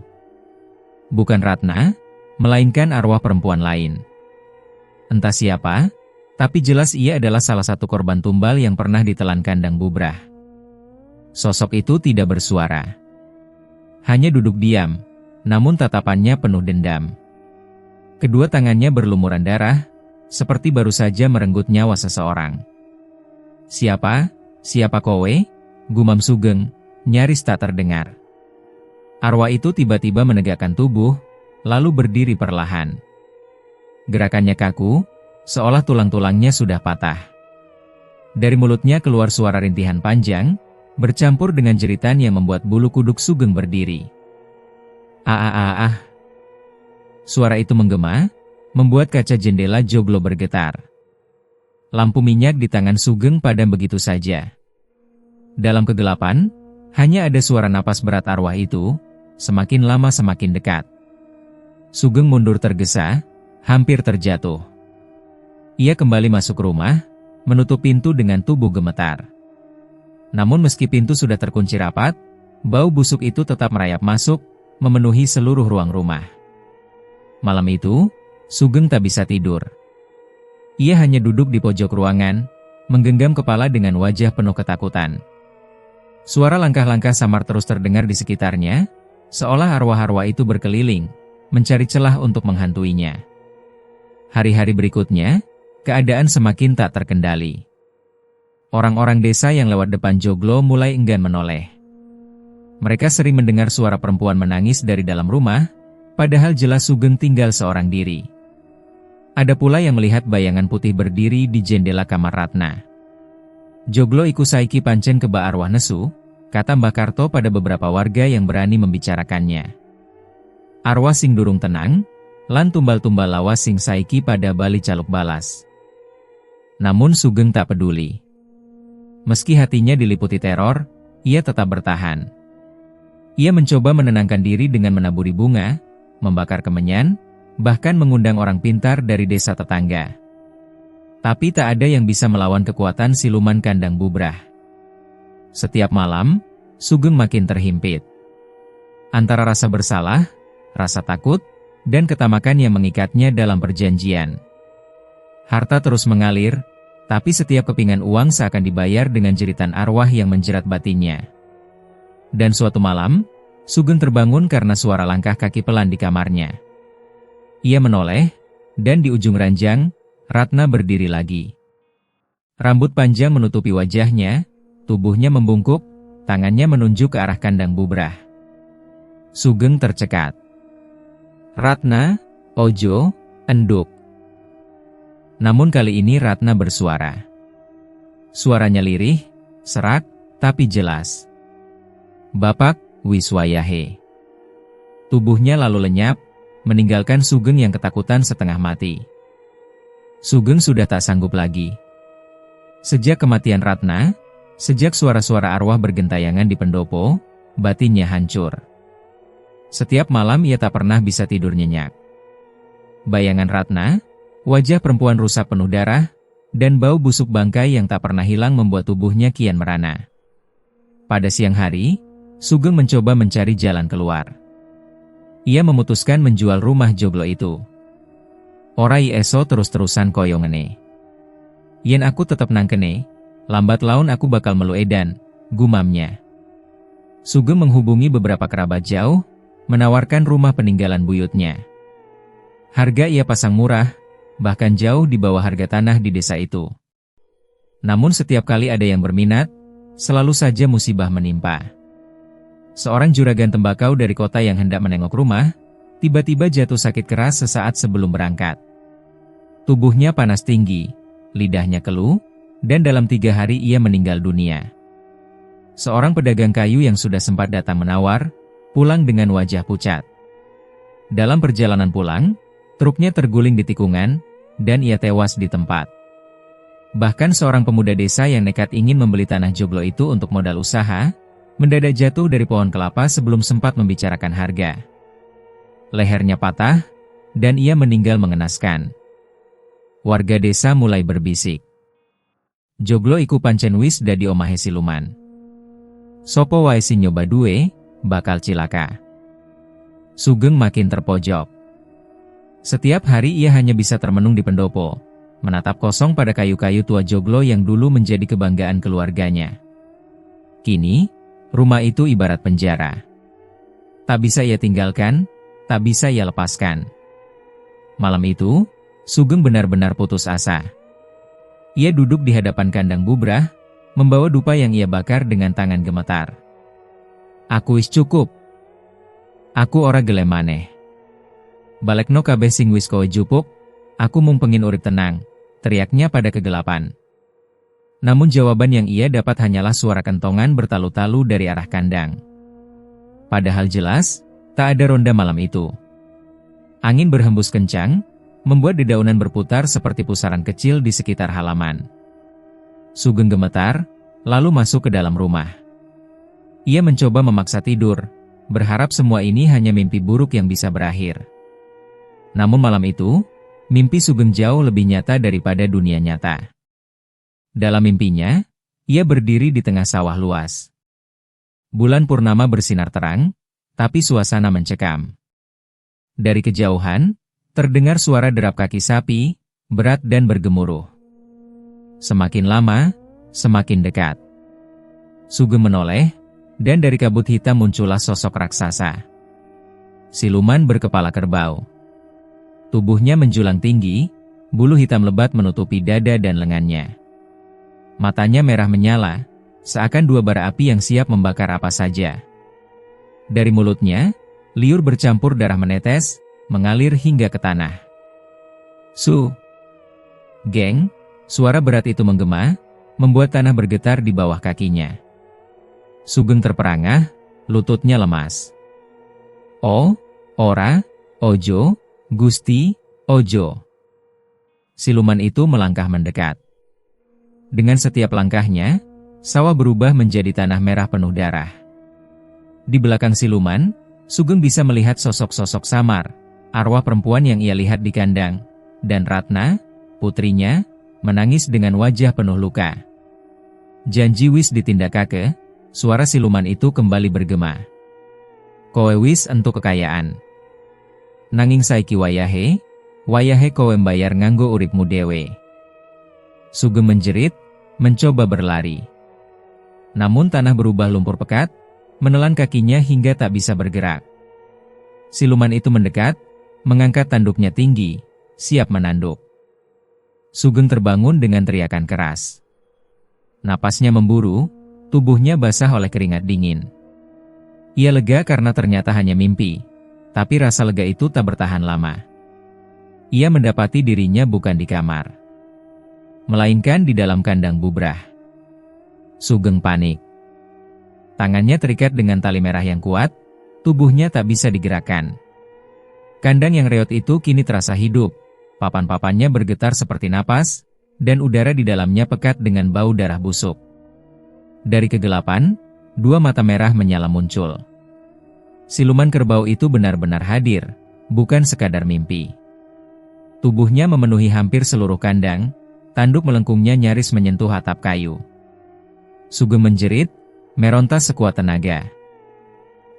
Bukan Ratna, melainkan arwah perempuan lain. Entah siapa, tapi jelas ia adalah salah satu korban tumbal yang pernah ditelan kandang bubrah. Sosok itu tidak bersuara. Hanya duduk diam, namun tatapannya penuh dendam. Kedua tangannya berlumuran darah, seperti baru saja merenggut nyawa seseorang. "Siapa? Siapa kowe?" gumam Sugeng, nyaris tak terdengar. Arwah itu tiba-tiba menegakkan tubuh, lalu berdiri perlahan. Gerakannya kaku, seolah tulang-tulangnya sudah patah. Dari mulutnya keluar suara rintihan panjang, bercampur dengan jeritan yang membuat bulu kuduk Sugeng berdiri. "Ah." Suara itu menggema, membuat kaca jendela joglo bergetar. Lampu minyak di tangan Sugeng padam begitu saja. Dalam kegelapan, hanya ada suara napas berat arwah itu, semakin lama semakin dekat. Sugeng mundur tergesa, hampir terjatuh. Ia kembali masuk rumah, menutup pintu dengan tubuh gemetar. Namun meski pintu sudah terkunci rapat, bau busuk itu tetap merayap masuk, memenuhi seluruh ruang rumah. Malam itu, Sugeng tak bisa tidur. Ia hanya duduk di pojok ruangan, menggenggam kepala dengan wajah penuh ketakutan. Suara langkah-langkah samar terus terdengar di sekitarnya, seolah arwah-arwah itu berkeliling, mencari celah untuk menghantuinya. Hari-hari berikutnya, keadaan semakin tak terkendali. Orang-orang desa yang lewat depan joglo mulai enggan menoleh. Mereka sering mendengar suara perempuan menangis dari dalam rumah, padahal jelas Sugeng tinggal seorang diri. Ada pula yang melihat bayangan putih berdiri di jendela kamar Ratna. "Joglo iku saiki pancen keba arwah nesu," kata Mbah Karto pada beberapa warga yang berani membicarakannya. "Arwah sing durung tenang, lan tumbal-tumbal lawas sing saiki pada bali caluk balas." Namun Sugeng tak peduli. Meski hatinya diliputi teror, ia tetap bertahan. Ia mencoba menenangkan diri dengan menaburi bunga, membakar kemenyan, bahkan mengundang orang pintar dari desa tetangga. Tapi tak ada yang bisa melawan kekuatan siluman kandang bubrah. Setiap malam, Sugeng makin terhimpit. Antara rasa bersalah, rasa takut, dan ketamakan yang mengikatnya dalam perjanjian. Harta terus mengalir, tapi setiap kepingan uang seakan dibayar dengan jeritan arwah yang menjerat batinnya. Dan suatu malam, Sugeng terbangun karena suara langkah kaki pelan di kamarnya. Ia menoleh, dan di ujung ranjang, Ratna berdiri lagi. Rambut panjang menutupi wajahnya, tubuhnya membungkuk, tangannya menunjuk ke arah kandang bubrah. Sugeng tercekat. "Ratna, ojo, enduk." Namun kali ini Ratna bersuara. Suaranya lirih, serak, tapi jelas. "Bapak, Wiswayahe." Tubuhnya lalu lenyap, meninggalkan Sugeng yang ketakutan setengah mati. Sugeng sudah tak sanggup lagi. Sejak kematian Ratna, sejak suara-suara arwah bergentayangan di pendopo, batinnya hancur. Setiap malam ia tak pernah bisa tidur nyenyak. Bayangan Ratna, wajah perempuan rusak penuh darah, dan bau busuk bangkai yang tak pernah hilang membuat tubuhnya kian merana. Pada siang hari, Sugeng mencoba mencari jalan keluar. Ia memutuskan menjual rumah joglo itu. "Ora eso terus-terusan koyo ngene. Yen aku tetep nang kene, lambat laun aku bakal melu edan," gumamnya. Sugeng menghubungi beberapa kerabat jauh, menawarkan rumah peninggalan buyutnya. Harga ia pasang murah, bahkan jauh di bawah harga tanah di desa itu. Namun setiap kali ada yang berminat, selalu saja musibah menimpa. Seorang juragan tembakau dari kota yang hendak menengok rumah, tiba-tiba jatuh sakit keras sesaat sebelum berangkat. Tubuhnya panas tinggi, lidahnya keluh, dan dalam 3 hari ia meninggal dunia. Seorang pedagang kayu yang sudah sempat datang menawar, pulang dengan wajah pucat. Dalam perjalanan pulang, truknya terguling di tikungan, dan ia tewas di tempat. Bahkan seorang pemuda desa yang nekat ingin membeli tanah joglo itu untuk modal usaha, mendadak jatuh dari pohon kelapa sebelum sempat membicarakan harga. Lehernya patah, dan ia meninggal mengenaskan. Warga desa mulai berbisik. Joglo iku pancen wis dadi omahe siluman. Sopo wae sing nyoba duwe, bakal cilaka. Sugeng makin terpojok. Setiap hari ia hanya bisa termenung di pendopo, menatap kosong pada kayu-kayu tua joglo yang dulu menjadi kebanggaan keluarganya. Kini, rumah itu ibarat penjara. Tak bisa ia tinggalkan, tak bisa ia lepaskan. Malam itu, Sugeng benar-benar putus asa. Ia duduk di hadapan kandang bubrah, membawa dupa yang ia bakar dengan tangan gemetar. Aku wis cukup. Aku ora gelem maneh. Balekno kabeh sing wis kowe jupuk, aku mung pengin urip tenang, teriaknya pada kegelapan. Namun jawaban yang ia dapat hanyalah suara kentongan bertalu-talu dari arah kandang. Padahal jelas, tak ada ronda malam itu. Angin berhembus kencang, membuat dedaunan berputar seperti pusaran kecil di sekitar halaman. Sugeng gemetar, lalu masuk ke dalam rumah. Ia mencoba memaksa tidur, berharap semua ini hanya mimpi buruk yang bisa berakhir. Namun malam itu, mimpi Sugeng jauh lebih nyata daripada dunia nyata. Dalam mimpinya, ia berdiri di tengah sawah luas. Bulan purnama bersinar terang, tapi suasana mencekam. Dari kejauhan, terdengar suara derap kaki sapi, berat dan bergemuruh. Semakin lama, semakin dekat. Sugeng menoleh, dan dari kabut hitam muncullah sosok raksasa. Siluman berkepala kerbau. Tubuhnya menjulang tinggi, bulu hitam lebat menutupi dada dan lengannya. Matanya merah menyala, seakan dua bara api yang siap membakar apa saja. Dari mulutnya, liur bercampur darah menetes, mengalir hingga ke tanah. Geng, suara berat itu menggema, membuat tanah bergetar di bawah kakinya. Sugeng terperangah, lututnya lemas. Ora, ojo, Gusti, ojo. Siluman itu melangkah mendekat. Dengan setiap langkahnya, sawah berubah menjadi tanah merah penuh darah. Di belakang siluman, Sugeng bisa melihat sosok-sosok samar, arwah perempuan yang ia lihat di kandang, dan Ratna, putrinya, menangis dengan wajah penuh luka. Janji wis ditindakake, suara siluman itu kembali bergema. Kowe wis entuk kekayaan. Nanging saiki wayahe kowe mbayar nganggo uripmu dewe. Sugeng menjerit, mencoba berlari. Namun tanah berubah lumpur pekat, menelan kakinya hingga tak bisa bergerak. Siluman itu mendekat, mengangkat tanduknya tinggi, siap menanduk. Sugeng terbangun dengan teriakan keras. Napasnya memburu, tubuhnya basah oleh keringat dingin. Ia lega karena ternyata hanya mimpi, tapi rasa lega itu tak bertahan lama. Ia mendapati dirinya bukan di kamar, melainkan di dalam kandang bubrah. Sugeng panik. Tangannya terikat dengan tali merah yang kuat, tubuhnya tak bisa digerakkan. Kandang yang reot itu kini terasa hidup, papan-papannya bergetar seperti napas, dan udara di dalamnya pekat dengan bau darah busuk. Dari kegelapan, dua mata merah menyala muncul. Siluman kerbau itu benar-benar hadir, bukan sekadar mimpi. Tubuhnya memenuhi hampir seluruh kandang, tanduk melengkungnya nyaris menyentuh atap kayu. Sugeng menjerit, meronta sekuat tenaga.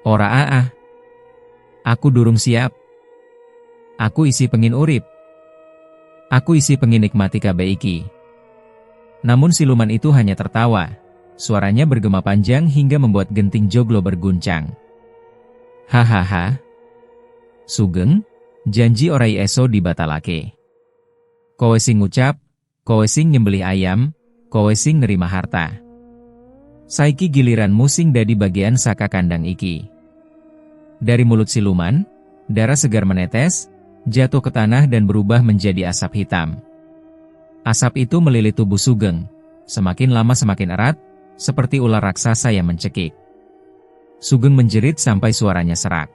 Ora aku durung siap. Aku isi pengin urip. Aku isi pengin nikmati kabeh iki. Namun siluman itu hanya tertawa. Suaranya bergema panjang hingga membuat genting joglo berguncang. Hahaha. Sugeng, janji orai eso dibatalake. Kowe sing ngucap, kowe sing nyembelih ayam, kowe sing nerima harta. Saiki giliran musing dadi bagian saka kandang iki. Dari mulut siluman, darah segar menetes, jatuh ke tanah dan berubah menjadi asap hitam. Asap itu melilit tubuh Sugeng, semakin lama semakin erat, seperti ular raksasa yang mencekik. Sugeng menjerit sampai suaranya serak.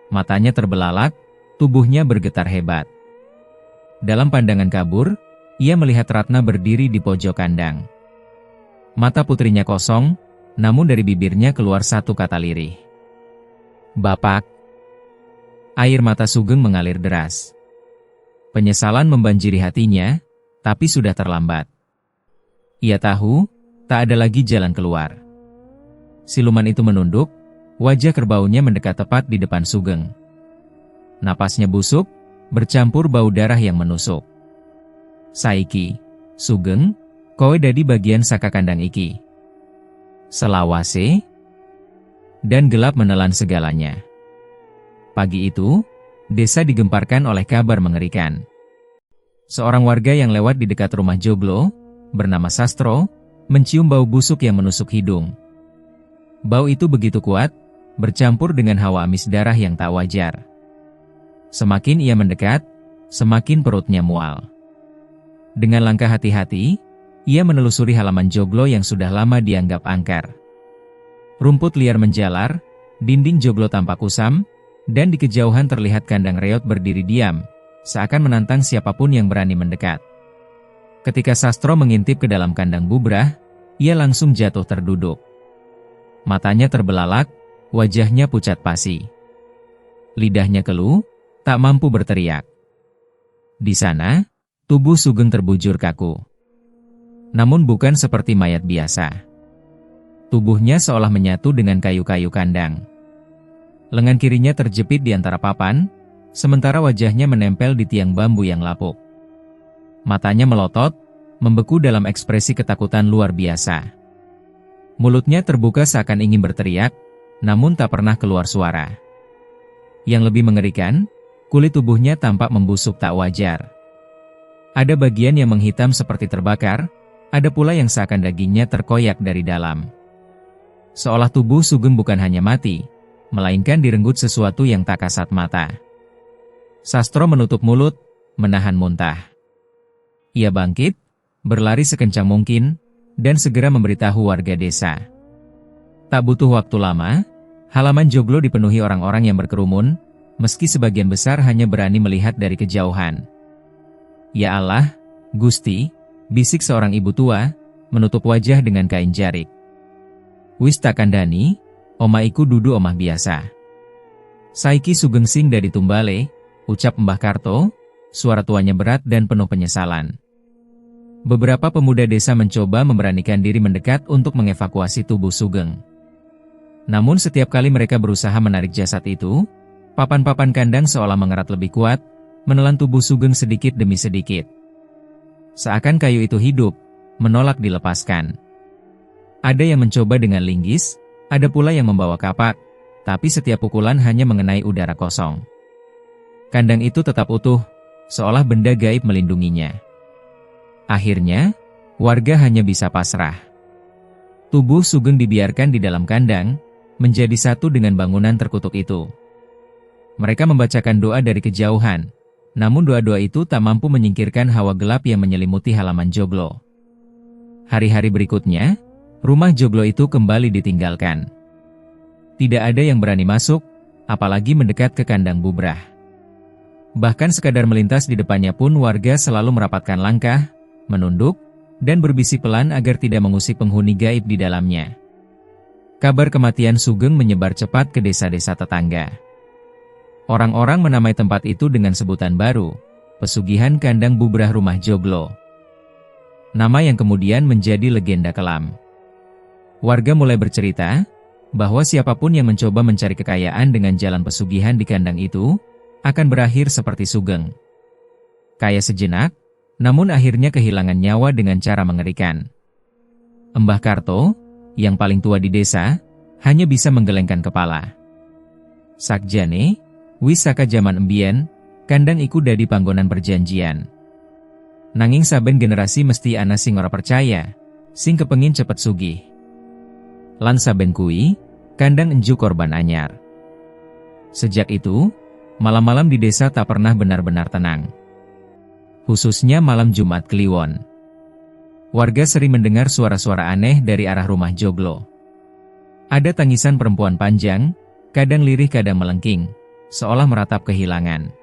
Matanya terbelalak, tubuhnya bergetar hebat. Dalam pandangan kabur, ia melihat Ratna berdiri di pojok kandang. Mata putrinya kosong, namun dari bibirnya keluar satu kata lirih. "Bapak." Air mata Sugeng mengalir deras. Penyesalan membanjiri hatinya, tapi sudah terlambat. Ia tahu, tak ada lagi jalan keluar. Siluman itu menunduk, wajah kerbaunya mendekat tepat di depan Sugeng. Napasnya busuk, bercampur bau darah yang menusuk. "Saiki, Sugeng, kowe dadi bagian saka kandang iki." Selawase, dan gelap menelan segalanya. Pagi itu, desa digemparkan oleh kabar mengerikan. Seorang warga yang lewat di dekat rumah Joglo, bernama Sastro, mencium bau busuk yang menusuk hidung. Bau itu begitu kuat, bercampur dengan hawa amis darah yang tak wajar. Semakin ia mendekat, semakin perutnya mual. Dengan langkah hati-hati, ia menelusuri halaman Joglo yang sudah lama dianggap angker. Rumput liar menjalar, dinding Joglo tampak kusam, dan di kejauhan terlihat kandang reot berdiri diam, seakan menantang siapapun yang berani mendekat. Ketika Sastro mengintip ke dalam kandang bubrah, ia langsung jatuh terduduk. Matanya terbelalak, wajahnya pucat pasi. Lidahnya keluh, tak mampu berteriak. Di sana, tubuh Sugeng terbujur kaku. Namun bukan seperti mayat biasa. Tubuhnya seolah menyatu dengan kayu-kayu kandang. Lengan kirinya terjepit di antara papan, sementara wajahnya menempel di tiang bambu yang lapuk. Matanya melotot, membeku dalam ekspresi ketakutan luar biasa. Mulutnya terbuka seakan ingin berteriak, namun tak pernah keluar suara. Yang lebih mengerikan, kulit tubuhnya tampak membusuk tak wajar. Ada bagian yang menghitam seperti terbakar, ada pula yang seakan dagingnya terkoyak dari dalam. Seolah tubuh Sugeng bukan hanya mati, melainkan direnggut sesuatu yang tak kasat mata. Sastro menutup mulut, menahan muntah. Ia bangkit, berlari sekencang mungkin, dan segera memberitahu warga desa. Tak butuh waktu lama, halaman Joglo dipenuhi orang-orang yang berkerumun, meski sebagian besar hanya berani melihat dari kejauhan. "Ya Allah, Gusti," bisik seorang ibu tua, menutup wajah dengan kain jarik. "Wis tak kandhani, omah iku dudu omah biasa. Saiki Sugeng sing dadi tumbale," ucap Mbah Karto, suara tuanya berat dan penuh penyesalan. Beberapa pemuda desa mencoba memberanikan diri mendekat untuk mengevakuasi tubuh Sugeng. Namun setiap kali mereka berusaha menarik jasad itu, papan-papan kandang seolah mengerat lebih kuat, menelan tubuh Sugeng sedikit demi sedikit. Seakan kayu itu hidup, menolak dilepaskan. Ada yang mencoba dengan linggis, ada pula yang membawa kapak, tapi setiap pukulan hanya mengenai udara kosong. Kandang itu tetap utuh, seolah benda gaib melindunginya. Akhirnya, warga hanya bisa pasrah. Tubuh Sugeng dibiarkan di dalam kandang, menjadi satu dengan bangunan terkutuk itu. Mereka membacakan doa dari kejauhan, namun doa-doa itu tak mampu menyingkirkan hawa gelap yang menyelimuti halaman Joglo. Hari-hari berikutnya, rumah Joglo itu kembali ditinggalkan. Tidak ada yang berani masuk, apalagi mendekat ke kandang bubrah. Bahkan sekadar melintas di depannya pun warga selalu merapatkan langkah, menunduk, dan berbisik pelan agar tidak mengusik penghuni gaib di dalamnya. Kabar kematian Sugeng menyebar cepat ke desa-desa tetangga. Orang-orang menamai tempat itu dengan sebutan baru, Pesugihan Kandang Bubrah Rumah Joglo. Nama yang kemudian menjadi legenda kelam. Warga mulai bercerita bahwa siapapun yang mencoba mencari kekayaan dengan jalan pesugihan di kandang itu, akan berakhir seperti Sugeng. Kaya sejenak, namun akhirnya kehilangan nyawa dengan cara mengerikan. Mbah Karto, yang paling tua di desa, hanya bisa menggelengkan kepala. Sakjane, wis saka jaman embien, kandang iku dadi panggonan perjanjian. Nanging saben generasi mesti ana sing ora percaya, sing kepengin cepet sugih. Lan saben kuwi, kandang enjuk korban anyar. Sejak itu, malam-malam di desa tak pernah benar-benar tenang. Khususnya malam Jumat Kliwon. Warga sering mendengar suara-suara aneh dari arah rumah Joglo. Ada tangisan perempuan panjang, kadang lirih kadang melengking, seolah meratap kehilangan.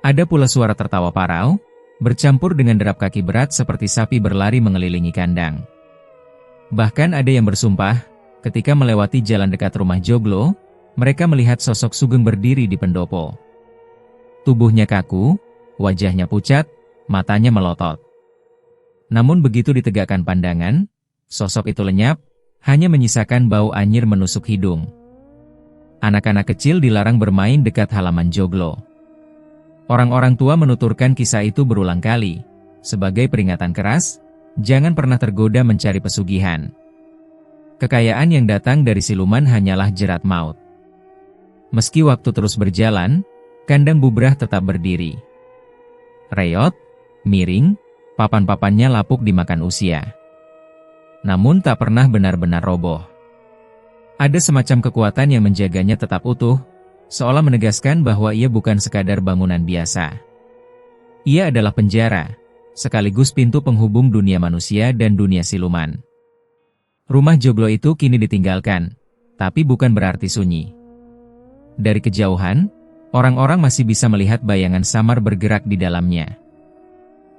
Ada pula suara tertawa parau, bercampur dengan derap kaki berat seperti sapi berlari mengelilingi kandang. Bahkan ada yang bersumpah, ketika melewati jalan dekat rumah Joglo, mereka melihat sosok Sugeng berdiri di pendopo. Tubuhnya kaku, wajahnya pucat, matanya melotot. Namun begitu ditegakkan pandangan, sosok itu lenyap, hanya menyisakan bau anyir menusuk hidung. Anak-anak kecil dilarang bermain dekat halaman Joglo. Orang-orang tua menuturkan kisah itu berulang kali, sebagai peringatan keras, jangan pernah tergoda mencari pesugihan. Kekayaan yang datang dari siluman hanyalah jerat maut. Meski waktu terus berjalan, kandang Bubrah tetap berdiri. Reot, miring, papan-papannya lapuk dimakan usia. Namun tak pernah benar-benar roboh. Ada semacam kekuatan yang menjaganya tetap utuh, seolah menegaskan bahwa ia bukan sekadar bangunan biasa. Ia adalah penjara, sekaligus pintu penghubung dunia manusia dan dunia siluman. Rumah Joglo itu kini ditinggalkan, tapi bukan berarti sunyi. Dari kejauhan, orang-orang masih bisa melihat bayangan samar bergerak di dalamnya.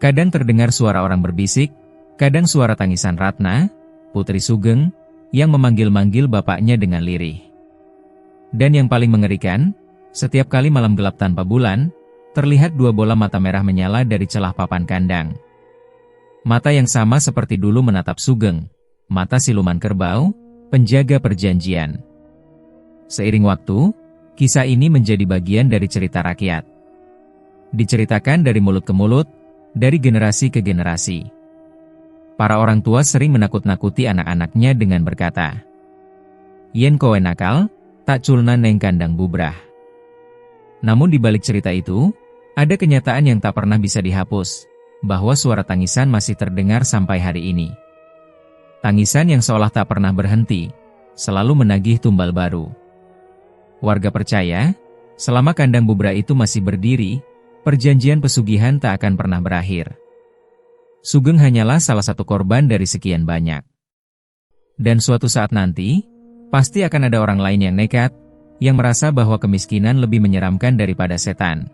Kadang terdengar suara orang berbisik, kadang suara tangisan Ratna, putri Sugeng, yang memanggil-manggil bapaknya dengan lirih. Dan yang paling mengerikan, setiap kali malam gelap tanpa bulan, terlihat dua bola mata merah menyala dari celah papan kandang. Mata yang sama seperti dulu menatap Sugeng, mata siluman kerbau, penjaga perjanjian. Seiring waktu, kisah ini menjadi bagian dari cerita rakyat. Diceritakan dari mulut ke mulut, dari generasi ke generasi. Para orang tua sering menakut-nakuti anak-anaknya dengan berkata, "Yen kowe nakal, tak culna neng kandang Bubrah." Namun di balik cerita itu, ada kenyataan yang tak pernah bisa dihapus, bahwa suara tangisan masih terdengar sampai hari ini. Tangisan yang seolah tak pernah berhenti, selalu menagih tumbal baru. Warga percaya, selama kandang Bubrah itu masih berdiri, perjanjian pesugihan tak akan pernah berakhir. Sugeng hanyalah salah satu korban dari sekian banyak. Dan suatu saat nanti, pasti akan ada orang lain yang nekat, yang merasa bahwa kemiskinan lebih menyeramkan daripada setan.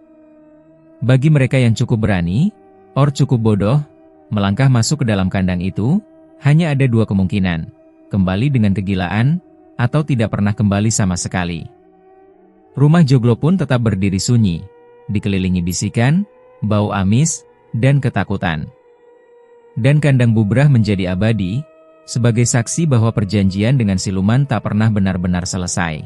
Bagi mereka yang cukup berani, or cukup bodoh, melangkah masuk ke dalam kandang itu, hanya ada dua kemungkinan, kembali dengan kegilaan, atau tidak pernah kembali sama sekali. Rumah Joglo pun tetap berdiri sunyi, dikelilingi bisikan, bau amis, dan ketakutan. Dan kandang Bubrah menjadi abadi, sebagai saksi bahwa perjanjian dengan siluman tak pernah benar-benar selesai.